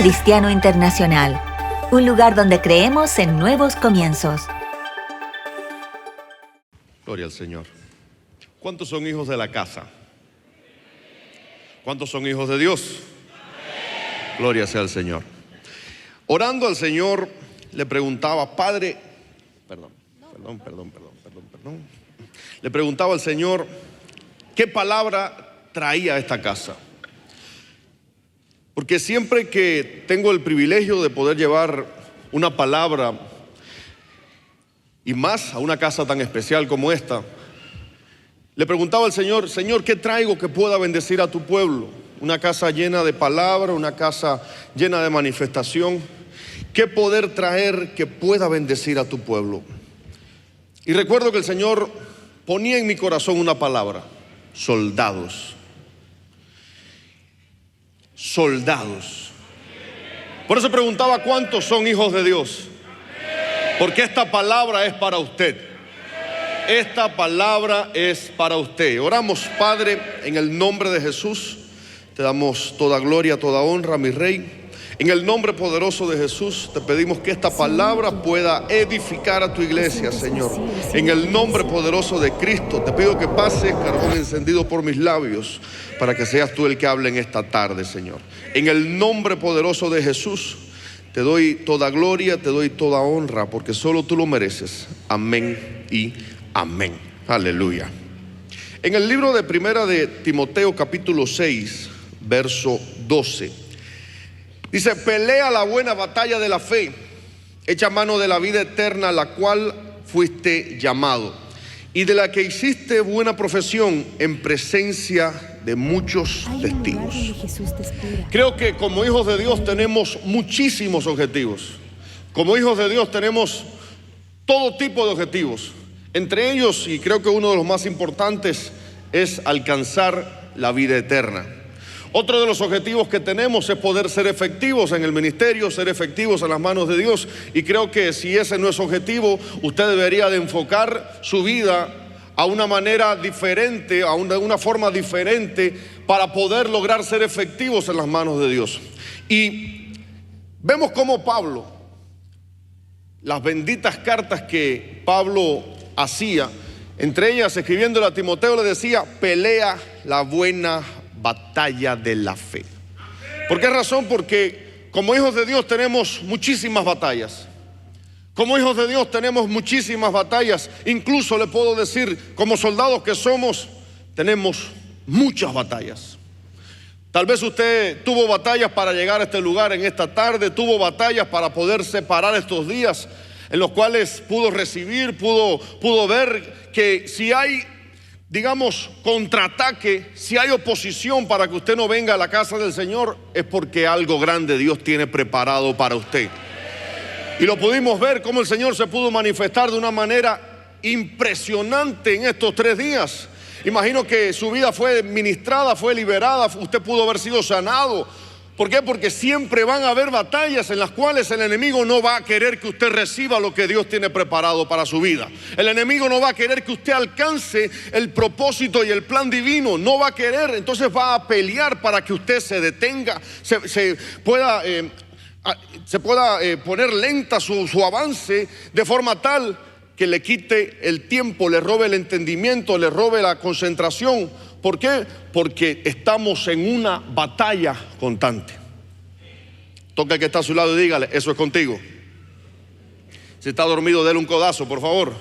Cristiano Internacional, un lugar donde creemos en nuevos comienzos. Gloria al Señor. ¿Cuántos son hijos de la casa? ¿Cuántos son hijos de Dios? Gloria sea al Señor. Orando al Señor, le preguntaba, Padre, perdón. Le preguntaba al Señor, ¿qué palabra traía a esta casa? Porque siempre que tengo el privilegio de poder llevar una palabra, y más a una casa tan especial como esta, le preguntaba al Señor, Señor, ¿qué traigo que pueda bendecir a tu pueblo? Una casa llena de palabra, una casa llena de manifestación. ¿Qué poder traer que pueda bendecir a tu pueblo? Y recuerdo que el Señor ponía en mi corazón una palabra: soldados. Soldados. Por eso preguntaba, ¿cuántos son hijos de Dios? Porque esta palabra es para usted. Esta palabra es para usted. Oramos, Padre, en el nombre de Jesús. Te damos toda gloria, toda honra, mi Rey. En el nombre poderoso de Jesús te pedimos que esta palabra pueda edificar a tu iglesia, Señor. En el nombre poderoso de Cristo te pido que pases carbón encendido por mis labios para que seas tú el que hable en esta tarde, Señor. En el nombre poderoso de Jesús te doy toda gloria, te doy toda honra, porque solo tú lo mereces. Amén y amén. Aleluya. En el libro de Primera de Timoteo, capítulo 6, verso 12. Dice, pelea la buena batalla de la fe, echa mano de la vida eterna, a la cual fuiste llamado, y de la que hiciste buena profesión en presencia de muchos testigos. Creo que como hijos de Dios tenemos muchísimos objetivos. Como hijos de Dios tenemos todo tipo de objetivos. Entre ellos, y creo que uno de los más importantes, es alcanzar la vida eterna. Otro de los objetivos que tenemos es poder ser efectivos en el ministerio, ser efectivos en las manos de Dios. Y creo que si ese no es objetivo, usted debería de enfocar su vida a una manera diferente, a una forma diferente, para poder lograr ser efectivos en las manos de Dios. Y vemos cómo Pablo, las benditas cartas que Pablo hacía, entre ellas escribiéndole a Timoteo, le decía, pelea la buena batalla de la fe. ¿Por qué razón? Porque como hijos de Dios tenemos muchísimas batallas. Como hijos de Dios tenemos muchísimas batallas. Incluso le puedo decir, como soldados que somos, tenemos muchas batallas. Tal vez usted tuvo batallas para llegar a este lugar en esta tarde, tuvo batallas para poder separar estos días en los cuales pudo recibir, pudo ver que si hay, digamos, contraataque, si hay oposición para que usted no venga a la casa del Señor, es porque algo grande Dios tiene preparado para usted. Y lo pudimos ver cómo el Señor se pudo manifestar de una manera impresionante en estos 3 días. Imagino que su vida fue ministrada, fue liberada, usted pudo haber sido sanado. ¿Por qué? Porque siempre van a haber batallas en las cuales el enemigo no va a querer que usted reciba lo que Dios tiene preparado para su vida. El enemigo no va a querer que usted alcance el propósito y el plan divino. No va a querer, entonces va a pelear para que usted se detenga, se pueda poner lenta su avance, de forma tal que le quite el tiempo, le robe el entendimiento, le robe la concentración. ¿Por qué? Porque estamos en una batalla constante. Toca al que está a su lado y dígale, eso es contigo. Si está dormido, déle un codazo, por favor.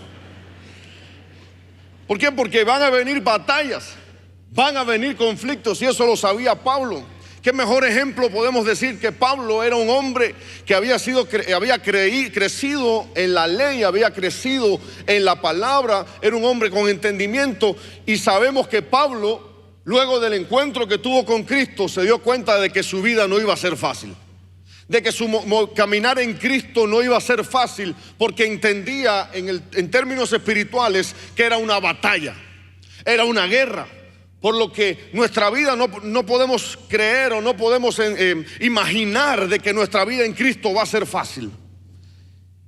¿Por qué? Porque van a venir batallas, van a venir conflictos, y eso lo sabía Pablo. ¿Qué mejor ejemplo podemos decir que Pablo era un hombre que había crecido en la ley, había crecido en la palabra, era un hombre con entendimiento, y sabemos que Pablo, luego del encuentro que tuvo con Cristo, se dio cuenta de que su vida no iba a ser fácil, de que su caminar en Cristo no iba a ser fácil, porque entendía en términos espirituales que era una batalla, era una guerra. Por lo que nuestra vida no podemos creer o no podemos imaginar de que nuestra vida en Cristo va a ser fácil.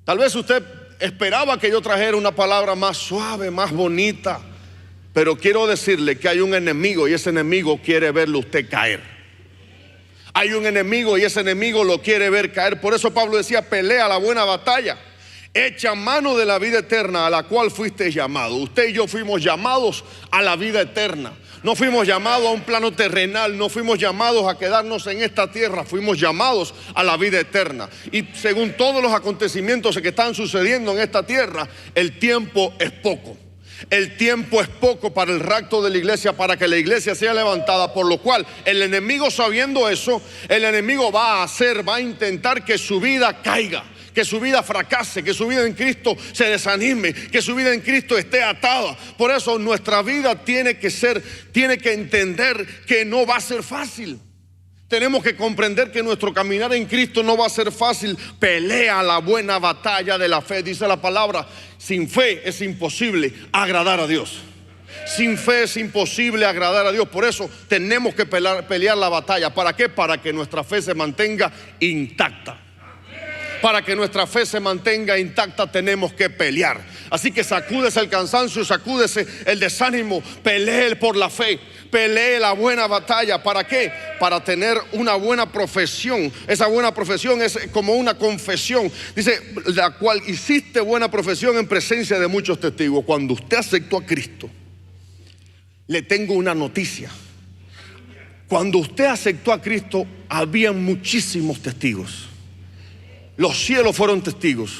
Tal vez usted esperaba que yo trajera una palabra más suave, más bonita, pero quiero decirle que hay un enemigo, y ese enemigo quiere verlo usted caer. Hay un enemigo y ese enemigo lo quiere ver caer. Por eso Pablo decía, pelea la buena batalla. Echa mano de la vida eterna a la cual fuiste llamado. Usted y yo fuimos llamados a la vida eterna. No fuimos llamados a un plano terrenal, no fuimos llamados a quedarnos en esta tierra, fuimos llamados a la vida eterna. Y según todos los acontecimientos que están sucediendo en esta tierra, el tiempo es poco. El tiempo es poco para el rapto de la iglesia, para que la iglesia sea levantada, por lo cual el enemigo, sabiendo eso, el enemigo va a intentar que su vida caiga, que su vida fracase, que su vida en Cristo se desanime, que su vida en Cristo esté atada. Por eso nuestra vida tiene que entender que no va a ser fácil. Tenemos que comprender que nuestro caminar en Cristo no va a ser fácil. Pelea la buena batalla de la fe. Dice la palabra, sin fe es imposible agradar a Dios. Sin fe es imposible agradar a Dios. Por eso tenemos que pelear la batalla. ¿Para qué? Para que nuestra fe se mantenga intacta. Para que nuestra fe se mantenga intacta tenemos que pelear. Así que sacúdese el cansancio, sacúdese el desánimo, pelee por la fe, pelee la buena batalla. ¿Para qué? Para tener una buena profesión. Esa buena profesión es como una confesión. Dice, la cual hiciste buena profesión en presencia de muchos testigos. Cuando usted aceptó a Cristo, le tengo una noticia. Cuando usted aceptó a Cristo, había muchísimos testigos. Los cielos fueron testigos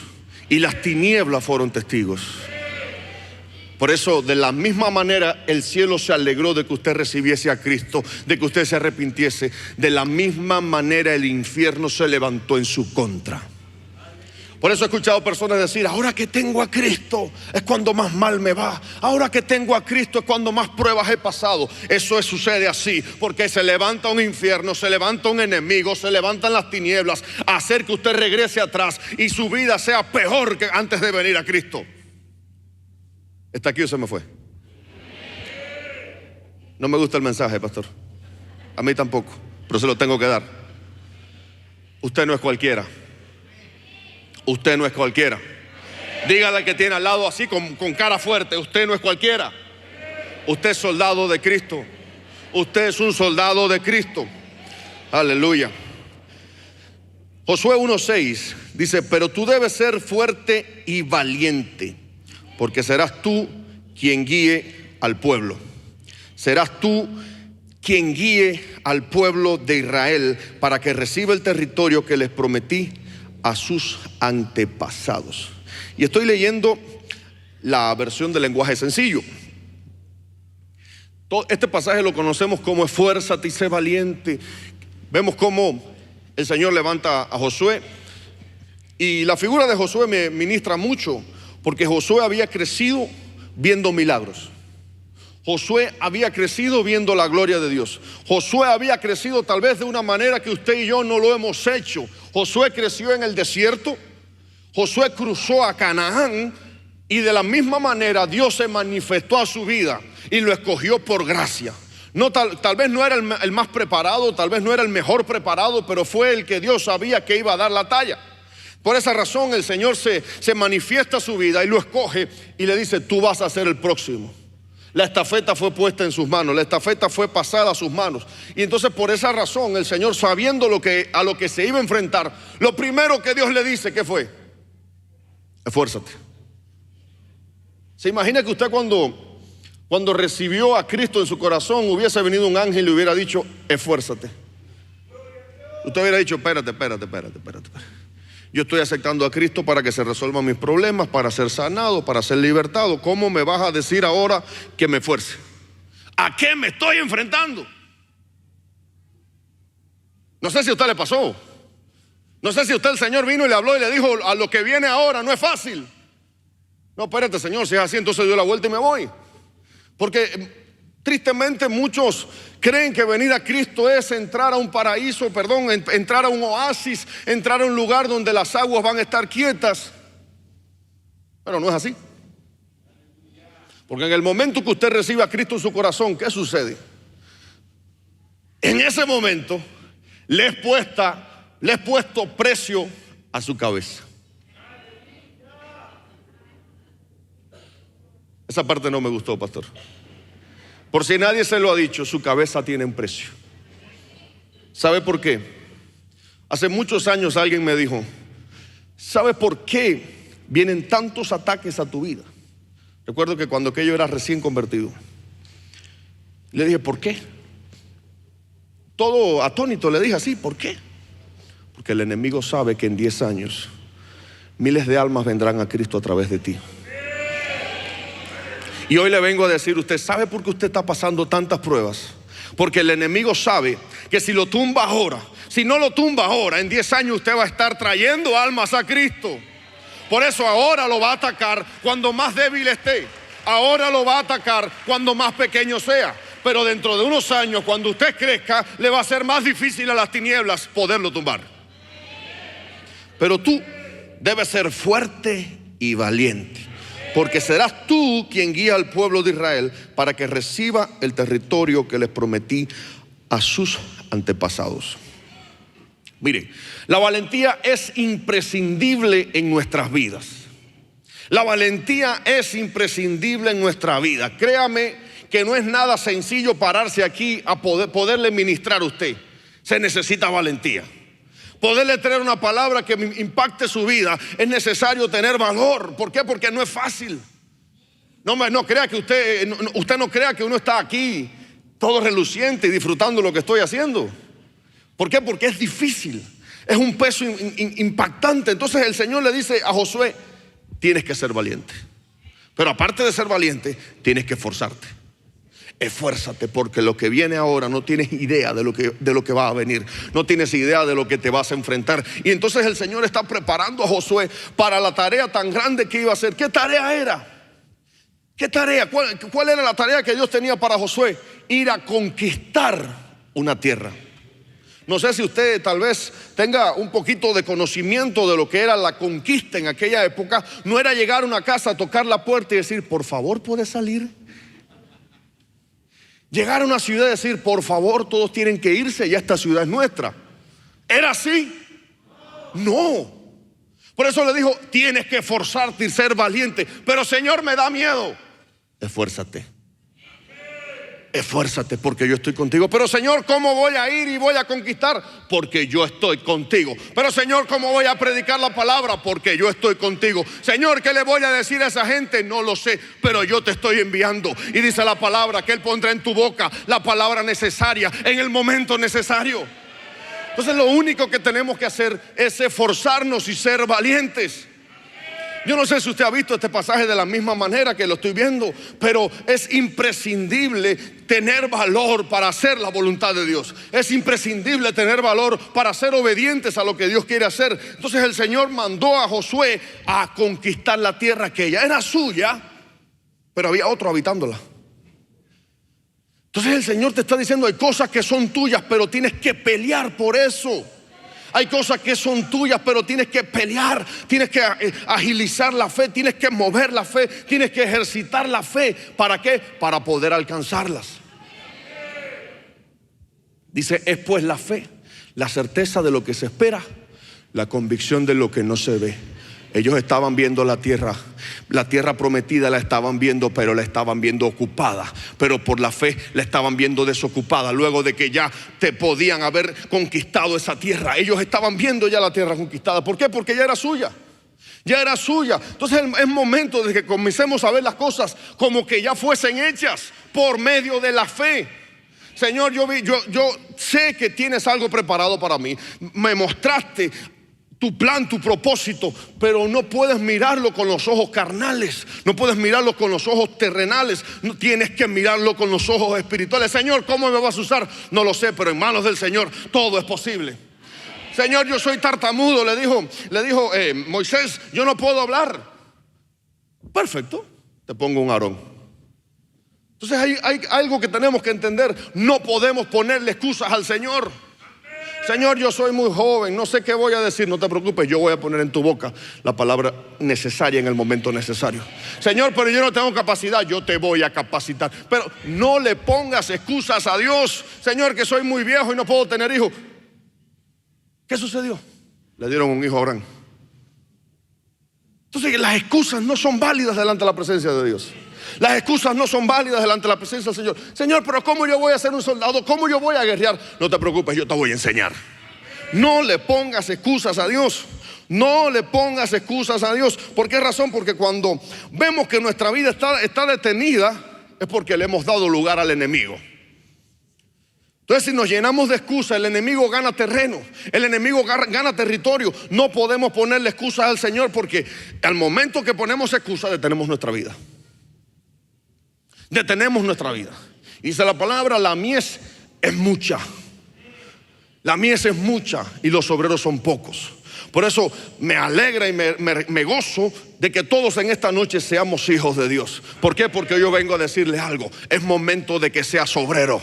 y las tinieblas fueron testigos. Por eso, de la misma manera, el cielo se alegró de que usted recibiese a Cristo, de que usted se arrepintiese. De la misma manera, el infierno se levantó en su contra. Por eso he escuchado personas decir, ahora que tengo a Cristo es cuando más mal me va. Ahora que tengo a Cristo es cuando más pruebas he pasado. Eso sucede así, porque se levanta un infierno, se levanta un enemigo, se levantan las tinieblas a hacer que usted regrese atrás y su vida sea peor que antes de venir a Cristo. ¿Está aquí o se me fue? No me gusta el mensaje, pastor. A mí tampoco, pero se lo tengo que dar. Usted no es cualquiera. Usted no es cualquiera. Dígale al que tiene al lado así con cara fuerte, usted no es cualquiera. Usted es soldado de Cristo. Usted es un soldado de Cristo. Aleluya. Josué 1:6 dice, pero tú debes ser fuerte y valiente, porque serás tú quien guíe al pueblo. Serás tú quien guíe al pueblo de Israel para que reciba el territorio que les prometí a sus antepasados. Y estoy leyendo la versión del lenguaje sencillo. Este pasaje lo conocemos como esfuérzate y sé valiente. Vemos cómo el Señor levanta a Josué. Y la figura de Josué me ministra mucho, porque Josué había crecido viendo milagros. Josué había crecido viendo la gloria de Dios. Josué había crecido tal vez de una manera que usted y yo no lo hemos hecho. Josué creció en el desierto. Josué cruzó a Canaán y de la misma manera Dios se manifestó a su vida y lo escogió por gracia. No, tal vez no era el más preparado, tal vez no era el mejor preparado, pero fue el que Dios sabía que iba a dar la talla. Por esa razón el Señor se manifiesta a su vida y lo escoge y le dice, tú vas a ser el próximo. La estafeta fue puesta en sus manos, la estafeta fue pasada a sus manos. Y entonces por esa razón el Señor, sabiendo a lo que se iba a enfrentar, lo primero que Dios le dice, ¿qué fue? Esfuérzate. ¿Se imagina que usted cuando recibió a Cristo en su corazón hubiese venido un ángel y le hubiera dicho, esfuérzate? Usted hubiera dicho, espérate. Yo estoy aceptando a Cristo para que se resuelvan mis problemas, para ser sanado, para ser libertado. ¿Cómo me vas a decir ahora que me esfuerce? ¿A qué me estoy enfrentando? No sé si a usted le pasó. No sé si a usted el Señor vino y le habló y le dijo, a lo que viene ahora no es fácil. No, espérate, Señor, si es así, entonces doy la vuelta y me voy. Porque tristemente muchos creen que venir a Cristo es entrar a un paraíso, entrar a un oasis, entrar a un lugar donde las aguas van a estar quietas. Pero no es así. Porque en el momento que usted recibe a Cristo en su corazón, ¿qué sucede? En ese momento le he puesto precio a su cabeza. Esa parte no me gustó, pastor. Por si nadie se lo ha dicho, su cabeza tiene un precio. ¿Sabe por qué? Hace muchos años alguien me dijo: ¿sabe por qué vienen tantos ataques a tu vida? Recuerdo que cuando yo era recién convertido, le dije: ¿por qué? Todo atónito le dije así: ¿por qué? Porque el enemigo sabe que en 10 años miles de almas vendrán a Cristo a través de ti. Y hoy le vengo a decir: ¿usted sabe por qué usted está pasando tantas pruebas? Porque el enemigo sabe que si lo tumba ahora, si no lo tumba ahora, en 10 años usted va a estar trayendo almas a Cristo. Por eso ahora lo va a atacar cuando más débil esté. Ahora lo va a atacar cuando más pequeño sea. Pero dentro de unos años, cuando usted crezca, le va a ser más difícil a las tinieblas poderlo tumbar. Pero tú debes ser fuerte y valiente, porque serás tú quien guía al pueblo de Israel para que reciba el territorio que les prometí a sus antepasados. Mire, la valentía es imprescindible en nuestras vidas. La valentía es imprescindible en nuestra vida. Créame que no es nada sencillo pararse aquí a poderle ministrar a usted. Se necesita valentía. Poderle traer una palabra que impacte su vida, es necesario tener valor. ¿Por qué? Porque no es fácil. No crea que usted no crea que uno está aquí todo reluciente y disfrutando lo que estoy haciendo. ¿Por qué? Porque es difícil. Es un peso impactante. Entonces el Señor le dice a Josué: tienes que ser valiente. Pero aparte de ser valiente, tienes que esforzarte. Esfuérzate, porque lo que viene ahora no tienes idea de lo que va a venir. No tienes idea de lo que te vas a enfrentar. Y entonces el Señor está preparando a Josué para la tarea tan grande que iba a hacer. ¿Qué tarea era? ¿Qué tarea? ¿Cuál era la tarea que Dios tenía para Josué? Ir a conquistar una tierra. No sé si usted tal vez tenga un poquito de conocimiento de lo que era la conquista en aquella época. No era llegar a una casa, tocar la puerta y decir: por favor, ¿puede salir? Llegar a una ciudad y decir: por favor, todos tienen que irse, ya esta ciudad es nuestra. ¿Era así? No. Por eso le dijo: tienes que esforzarte y ser valiente. Pero Señor, me da miedo. Esfuérzate. Esfuérzate, porque yo estoy contigo. Pero Señor, ¿cómo voy a ir y voy a conquistar? Porque yo estoy contigo. Pero Señor, ¿cómo voy a predicar la palabra? Porque yo estoy contigo. Señor, ¿qué le voy a decir a esa gente? No lo sé, pero yo te estoy enviando. Y dice la palabra que Él pondrá en tu boca la palabra necesaria en el momento necesario. Entonces lo único que tenemos que hacer es esforzarnos y ser valientes. Yo no sé si usted ha visto este pasaje de la misma manera que lo estoy viendo, pero es imprescindible tener valor para hacer la voluntad de Dios. Es imprescindible tener valor para ser obedientes a lo que Dios quiere hacer. Entonces el Señor mandó a Josué a conquistar la tierra que ya era suya, pero había otro habitándola. Entonces el Señor te está diciendo: hay cosas que son tuyas, pero tienes que pelear por eso. Hay cosas que son tuyas, pero tienes que pelear, tienes que agilizar la fe, tienes que mover la fe, tienes que ejercitar la fe. ¿Para qué? Para poder alcanzarlas. Dice: es pues la fe, la certeza de lo que se espera, la convicción de lo que no se ve. Ellos estaban viendo la tierra prometida, la estaban viendo, pero la estaban viendo ocupada. Pero por la fe la estaban viendo desocupada. Luego de que ya te podían haber conquistado esa tierra, ellos estaban viendo ya la tierra conquistada. ¿Por qué? Porque ya era suya. Ya era suya. Entonces es momento de que comencemos a ver las cosas como que ya fuesen hechas por medio de la fe. Señor, yo sé que tienes algo preparado para mí. Me mostraste tu plan, tu propósito, pero no puedes mirarlo con los ojos carnales, no puedes mirarlo con los ojos terrenales, no, tienes que mirarlo con los ojos espirituales. Señor, ¿cómo me vas a usar? No lo sé, pero en manos del Señor todo es posible. Señor, yo soy tartamudo, le dijo Moisés, yo no puedo hablar. Perfecto, te pongo un Aarón. Entonces hay algo que tenemos que entender: no podemos ponerle excusas al Señor. Señor, yo soy muy joven, no sé qué voy a decir. No te preocupes, yo voy a poner en tu boca la palabra necesaria en el momento necesario. Señor, pero yo no tengo capacidad. Yo te voy a capacitar. Pero no le pongas excusas a Dios. Señor, que soy muy viejo y no puedo tener hijos. ¿Qué sucedió? Le dieron un hijo a Abraham. Entonces las excusas no son válidas delante de la presencia de Dios. Las excusas no son válidas delante de la presencia del Señor. Señor, pero ¿cómo yo voy a ser un soldado? ¿Cómo yo voy a guerrear? No te preocupes, yo te voy a enseñar. No le pongas excusas a Dios. No le pongas excusas a Dios. ¿Por qué razón? Porque cuando vemos que nuestra vida está detenida, es porque le hemos dado lugar al enemigo. Entonces, si nos llenamos de excusas, el enemigo gana terreno, el enemigo gana territorio. No podemos ponerle excusas al Señor, porque al momento que ponemos excusas, detenemos nuestra vida. Detenemos nuestra vida. Dice la palabra: la mies es mucha. La mies es mucha y los obreros son pocos. Por eso me alegra y me gozo de que todos en esta noche seamos hijos de Dios. ¿Por qué? Porque yo vengo a decirles algo. Es momento de que seas obrero.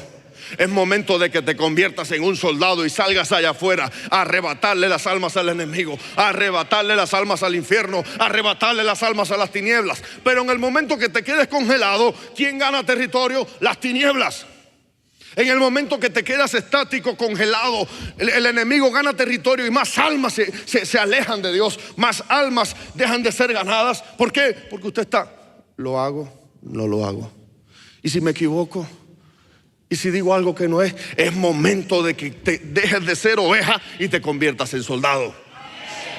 Es momento de que te conviertas en un soldado y salgas allá afuera a arrebatarle las almas al enemigo, a arrebatarle las almas al infierno, a arrebatarle las almas a las tinieblas. Pero en el momento que te quedes congelado, ¿quién gana territorio? Las tinieblas. En el momento que te quedas estático, congelado, el enemigo gana territorio y más almas se alejan de Dios. Más almas dejan de ser ganadas. ¿Por qué? Porque usted está, ¿lo hago? No lo hago. ¿Y si me equivoco? ¿Y si digo algo que no es? Es momento de que te dejes de ser oveja y te conviertas en soldado.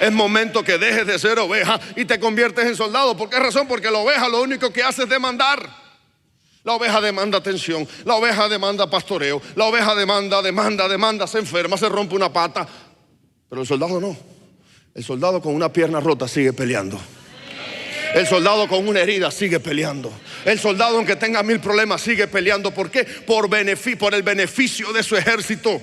Es momento que dejes de ser oveja y te conviertes en soldado. ¿Por qué razón? Porque la oveja lo único que hace es demandar. La oveja demanda atención, la oveja demanda pastoreo, la oveja demanda, se enferma, se rompe una pata. Pero el soldado no. El soldado con una pierna rota sigue peleando. El soldado con una herida sigue peleando. El soldado, aunque tenga 1000 problemas, sigue peleando. ¿Por qué? Por el beneficio de su ejército.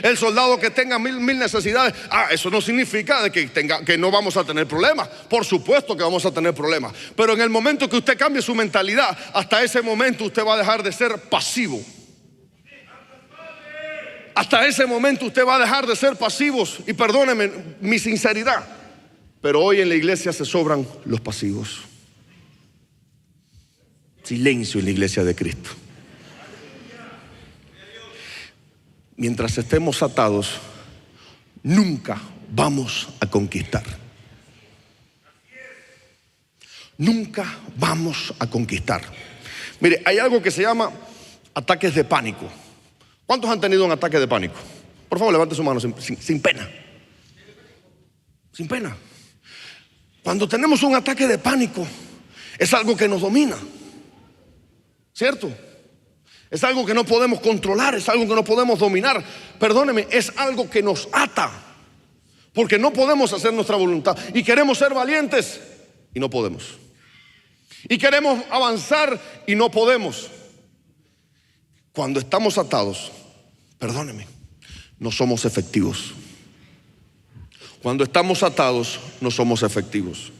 El soldado que tenga mil necesidades, eso no significa de que no vamos a tener problemas. Por supuesto que vamos a tener problemas. Pero en el momento que usted cambie su mentalidad, hasta ese momento usted va a dejar de ser pasivo. Hasta ese momento usted va a dejar de ser pasivos. Y perdóneme mi sinceridad, pero hoy en la iglesia se sobran los pasivos. Silencio en la iglesia de Cristo. Mientras estemos atados, nunca vamos a conquistar. Nunca vamos a conquistar. Mire, hay algo que se llama ataques de pánico. ¿Cuántos han tenido un ataque de pánico? Por favor, levante su mano sin pena. Sin pena. Cuando tenemos un ataque de pánico, es algo que nos domina, ¿cierto? Es algo que no podemos controlar, es algo que no podemos dominar. Perdóneme, es algo que nos ata, porque no podemos hacer nuestra voluntad. Y queremos ser valientes y no podemos. Y queremos avanzar y no podemos. Cuando estamos atados, perdóneme, no somos efectivos. Cuando estamos atados, no somos efectivos.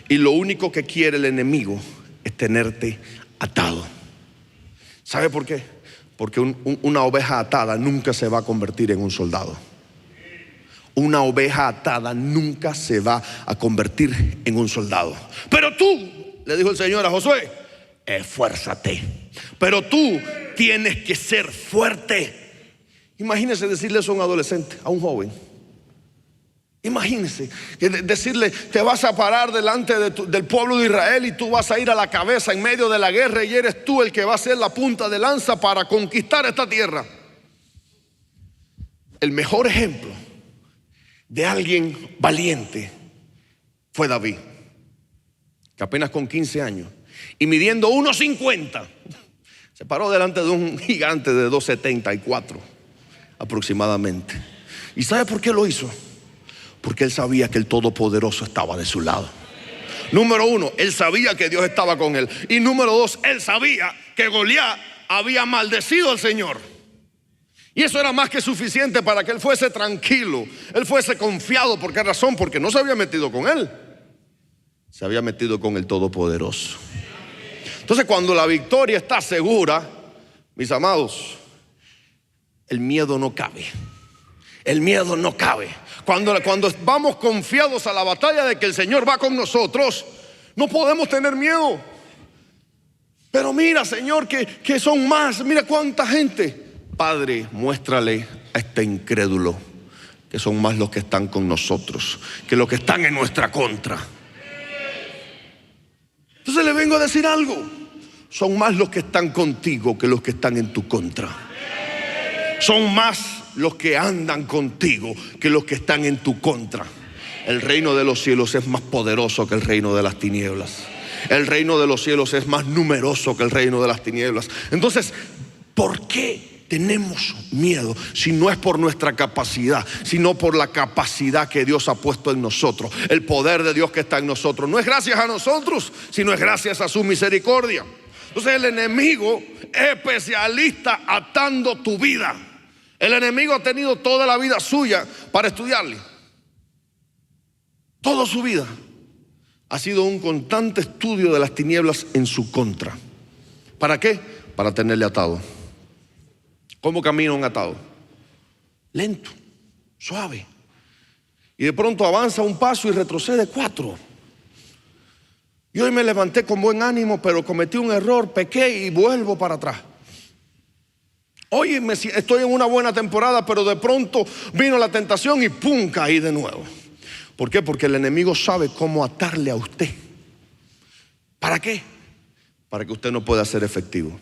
Y lo único que quiere el enemigo es tenerte atado. ¿Sabe por qué? Porque una oveja atada nunca se va a convertir en un soldado. Una oveja atada nunca se va a convertir en un soldado. Pero tú, le dijo el Señor a Josué, esfuérzate. Pero tú tienes que ser fuerte. Imagínese decirle eso a un adolescente, a un joven. Imagínese decirle: te vas a parar delante del pueblo de Israel y tú vas a ir a la cabeza en medio de la guerra y eres tú el que va a ser la punta de lanza para conquistar esta tierra. El mejor ejemplo de alguien valiente fue David, que apenas con 15 años y midiendo 1.50 se paró delante de un gigante de 2.74 aproximadamente. ¿Y sabe por qué lo hizo? Porque él sabía que el Todopoderoso estaba de su lado. Número uno, él sabía que Dios estaba con él. Y número dos, él sabía que Goliat había maldecido al Señor. Y eso era más que suficiente para que él fuese tranquilo, él fuese confiado. ¿Por qué razón? Porque no se había metido con él, se había metido con el Todopoderoso. Entonces, cuando la victoria está segura, mis amados, el miedo no cabe. El miedo no cabe. Cuando vamos confiados a la batalla de que el Señor va con nosotros, no podemos tener miedo. Pero mira, Señor, que son más. Mira cuánta gente. Padre, muéstrale a este incrédulo que son más los que están con nosotros que los que están en nuestra contra. Entonces le vengo a decir algo. son más los que están contigo que los que están en tu contra. Son más los que andan contigo que los que están en tu contra. El reino de los cielos es más poderoso que el reino de las tinieblas. El reino de los cielos es más numeroso que el reino de las tinieblas. Entonces, ¿por qué tenemos miedo si no es por nuestra capacidad, sino por la capacidad que Dios ha puesto en nosotros? El poder de Dios que está en nosotros no es gracias a nosotros, sino es gracias a su misericordia. Entonces el enemigo es especialista atando tu vida. El enemigo ha tenido toda la vida suya para estudiarle. Toda su vida ha sido un constante estudio de las tinieblas en su contra. ¿Para qué? Para tenerle atado. ¿Cómo camina un atado? Lento, suave. Y de pronto avanza un paso y retrocede 4. Y hoy me levanté con buen ánimo, pero cometí un error, pequé y vuelvo para atrás. Hoy estoy en una buena temporada, pero de pronto vino la tentación y ¡pum! Caí de nuevo. ¿Por qué? Porque el enemigo sabe cómo atarle a usted. ¿Para qué? Para que usted no pueda ser efectivo.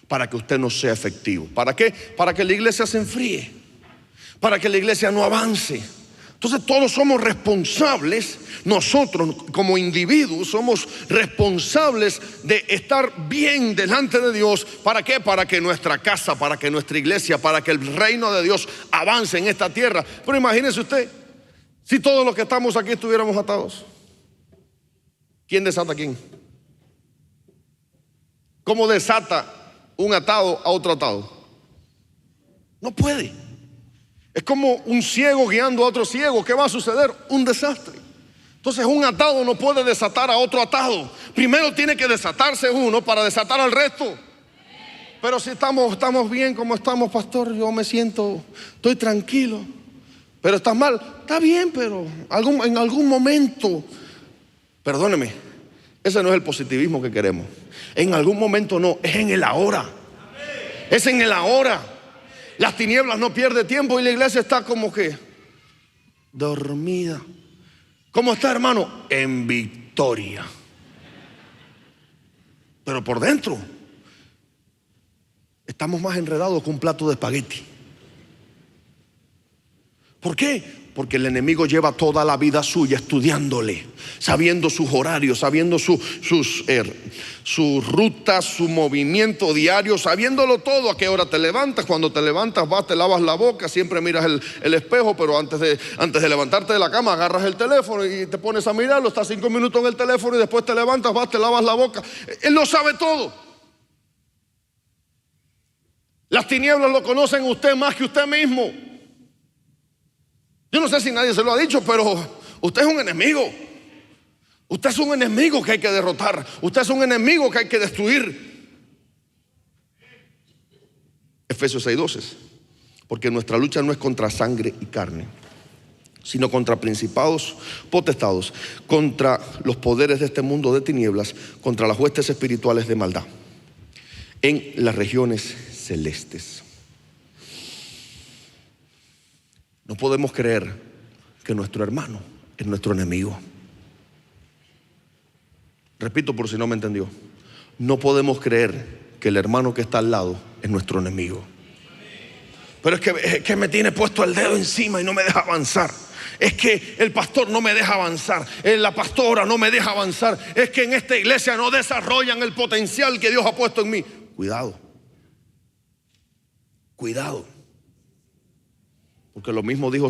Para que usted no sea efectivo. ¿Para qué? Para que la iglesia se enfríe. Para que la iglesia no avance. Entonces todos somos responsables. Nosotros como individuos somos responsables de estar bien delante de Dios. ¿Para qué? Para que nuestra casa, para que nuestra iglesia, para que el reino de Dios avance en esta tierra. Pero imagínese usted, si todos los que estamos aquí estuviéramos atados, ¿quién desata a quién? ¿Cómo desata un atado a otro atado? No puede. Es como un ciego guiando a otro ciego. ¿Qué va a suceder? Un desastre. Entonces un atado no puede desatar a otro atado. Primero tiene que desatarse uno para desatar al resto. Pero si estamos bien como estamos, pastor, yo me siento, estoy tranquilo. Pero estás mal, está bien, pero en algún momento, perdóneme, ese no es el positivismo que queremos. En algún momento no, es en el ahora. Es en el ahora. Las tinieblas no pierden tiempo y la iglesia está como que dormida. ¿Cómo está, hermano? En victoria. Pero por dentro estamos más enredados que un plato de espagueti. ¿Por qué? Porque el enemigo lleva toda la vida suya estudiándole, sabiendo sus horarios, sabiendo su ruta, su movimiento diario, sabiéndolo todo. A qué hora te levantas, cuando te levantas vas, te lavas la boca, siempre miras el espejo, pero antes de levantarte de la cama agarras el teléfono y te pones a mirarlo, estás 5 minutos en el teléfono y después te levantas, vas, te lavas la boca. Él lo sabe todo. Las tinieblas lo conocen usted más que usted mismo. Yo no sé si nadie se lo ha dicho, pero usted es un enemigo. Usted es un enemigo que hay que derrotar. Usted es un enemigo que hay que destruir. Efesios 6:12. Porque nuestra lucha no es contra sangre y carne, sino contra principados, potestados, contra los poderes de este mundo de tinieblas, contra las huestes espirituales de maldad en las regiones celestes. No podemos creer que nuestro hermano es nuestro enemigo. Repito por si no me entendió. No podemos creer que el hermano que está al lado es nuestro enemigo. Pero es que me tiene puesto el dedo encima y no me deja avanzar. Es que el pastor no me deja avanzar. La pastora no me deja avanzar. Es que en esta iglesia no desarrollan el potencial que Dios ha puesto en mí. Cuidado. Cuidado. Porque lo mismo dijo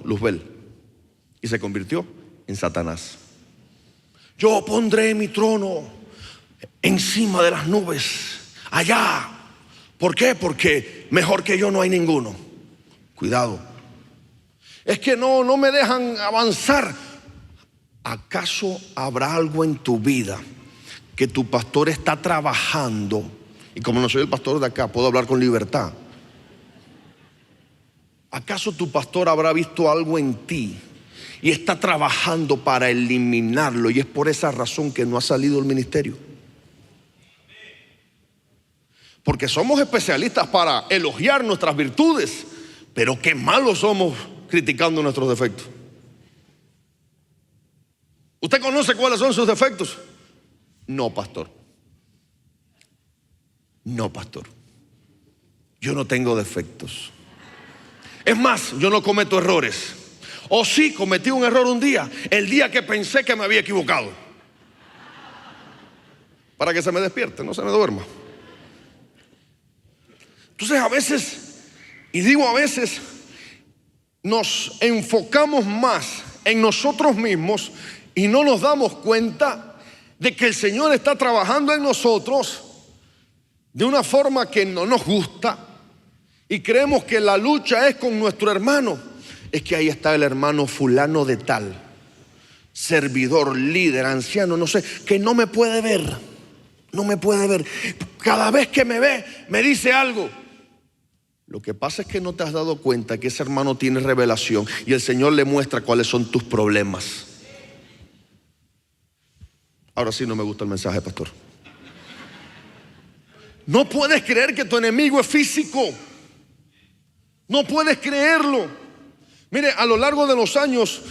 Luzbel, y se convirtió en Satanás. Yo pondré mi trono encima de las nubes, allá. ¿Por qué? Porque mejor que yo no hay ninguno. Cuidado. Es que no me dejan avanzar. ¿Acaso habrá algo en tu vida que tu pastor está trabajando? Y como no soy el pastor de acá, puedo hablar con libertad. ¿Acaso tu pastor habrá visto algo en ti y está trabajando para eliminarlo, y es por esa razón que no ha salido el ministerio? Porque somos especialistas para elogiar nuestras virtudes, pero qué malos somos criticando nuestros defectos. ¿Usted conoce cuáles son sus defectos? No, pastor. No, pastor. Yo no tengo defectos. Es más, yo no cometo errores. O sí, cometí un error un día, el día que pensé que me había equivocado. Para que se me despierte, no se me duerma. Entonces a veces, y digo a veces, nos enfocamos más en nosotros mismos y no nos damos cuenta de que el Señor está trabajando en nosotros de una forma que no nos gusta y creemos que la lucha es con nuestro hermano. Es que ahí está el hermano fulano de tal, servidor, líder, anciano, no sé, que no me puede ver, no me puede ver. Cada vez que me ve, me dice algo. Lo que pasa es que no te has dado cuenta que ese hermano tiene revelación y el Señor le muestra cuáles son tus problemas. Ahora sí no me gusta el mensaje, pastor. No puedes creer que tu enemigo es físico. No puedes creerlo. Mire, a lo largo de los años,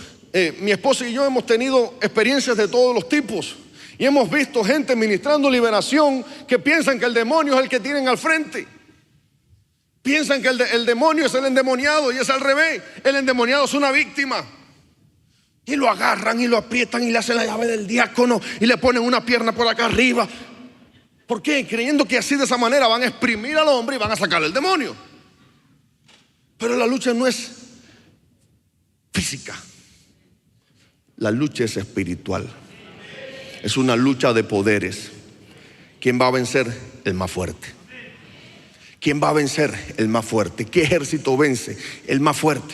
mi esposa y yo hemos tenido experiencias de todos los tipos. Y hemos visto gente ministrando liberación que piensan que el demonio es el que tienen al frente. Piensan que el demonio es el endemoniado y es al revés. El endemoniado es una víctima. Y lo agarran y lo aprietan y le hacen la llave del diácono y le ponen una pierna por acá arriba. ¿Por qué? Creyendo que así de esa manera van a exprimir al hombre y van a sacar el demonio. Pero la lucha no es física. La lucha es espiritual. Es una lucha de poderes. ¿Quién va a vencer? El más fuerte. ¿Quién va a vencer? El más fuerte. ¿Qué ejército vence? El más fuerte.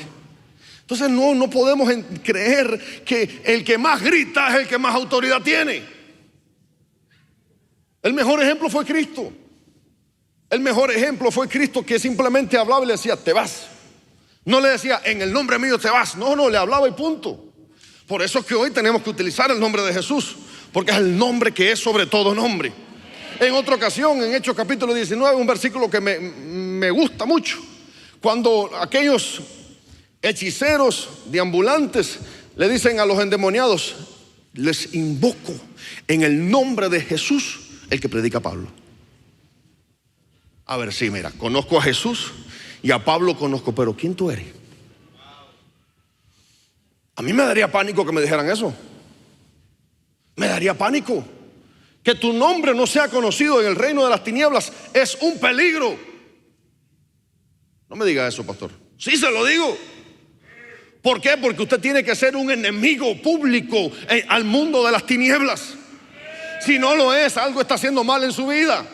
Entonces no podemos creer que el que más grita es el que más autoridad tiene. El mejor ejemplo fue Cristo. El mejor ejemplo fue Cristo, que simplemente hablaba y le decía, te vas. No le decía, en el nombre mío te vas. No, le hablaba y punto. Por eso es que hoy tenemos que utilizar el nombre de Jesús, porque es el nombre que es sobre todo nombre. En otra ocasión, en Hechos capítulo 19, un versículo que me gusta mucho, cuando aquellos hechiceros deambulantes le dicen a los endemoniados, les invoco en el nombre de Jesús, el que predica Pablo. A ver, sí, mira, conozco a Jesús y a Pablo conozco, pero ¿quién tú eres? A mí me daría pánico que me dijeran eso. Me daría pánico. Que tu nombre no sea conocido en el reino de las tinieblas es un peligro. No me diga eso, pastor. Sí, se lo digo. ¿Por qué? Porque usted tiene que ser un enemigo público al mundo de las tinieblas. Si no lo es, algo está haciendo mal en su vida.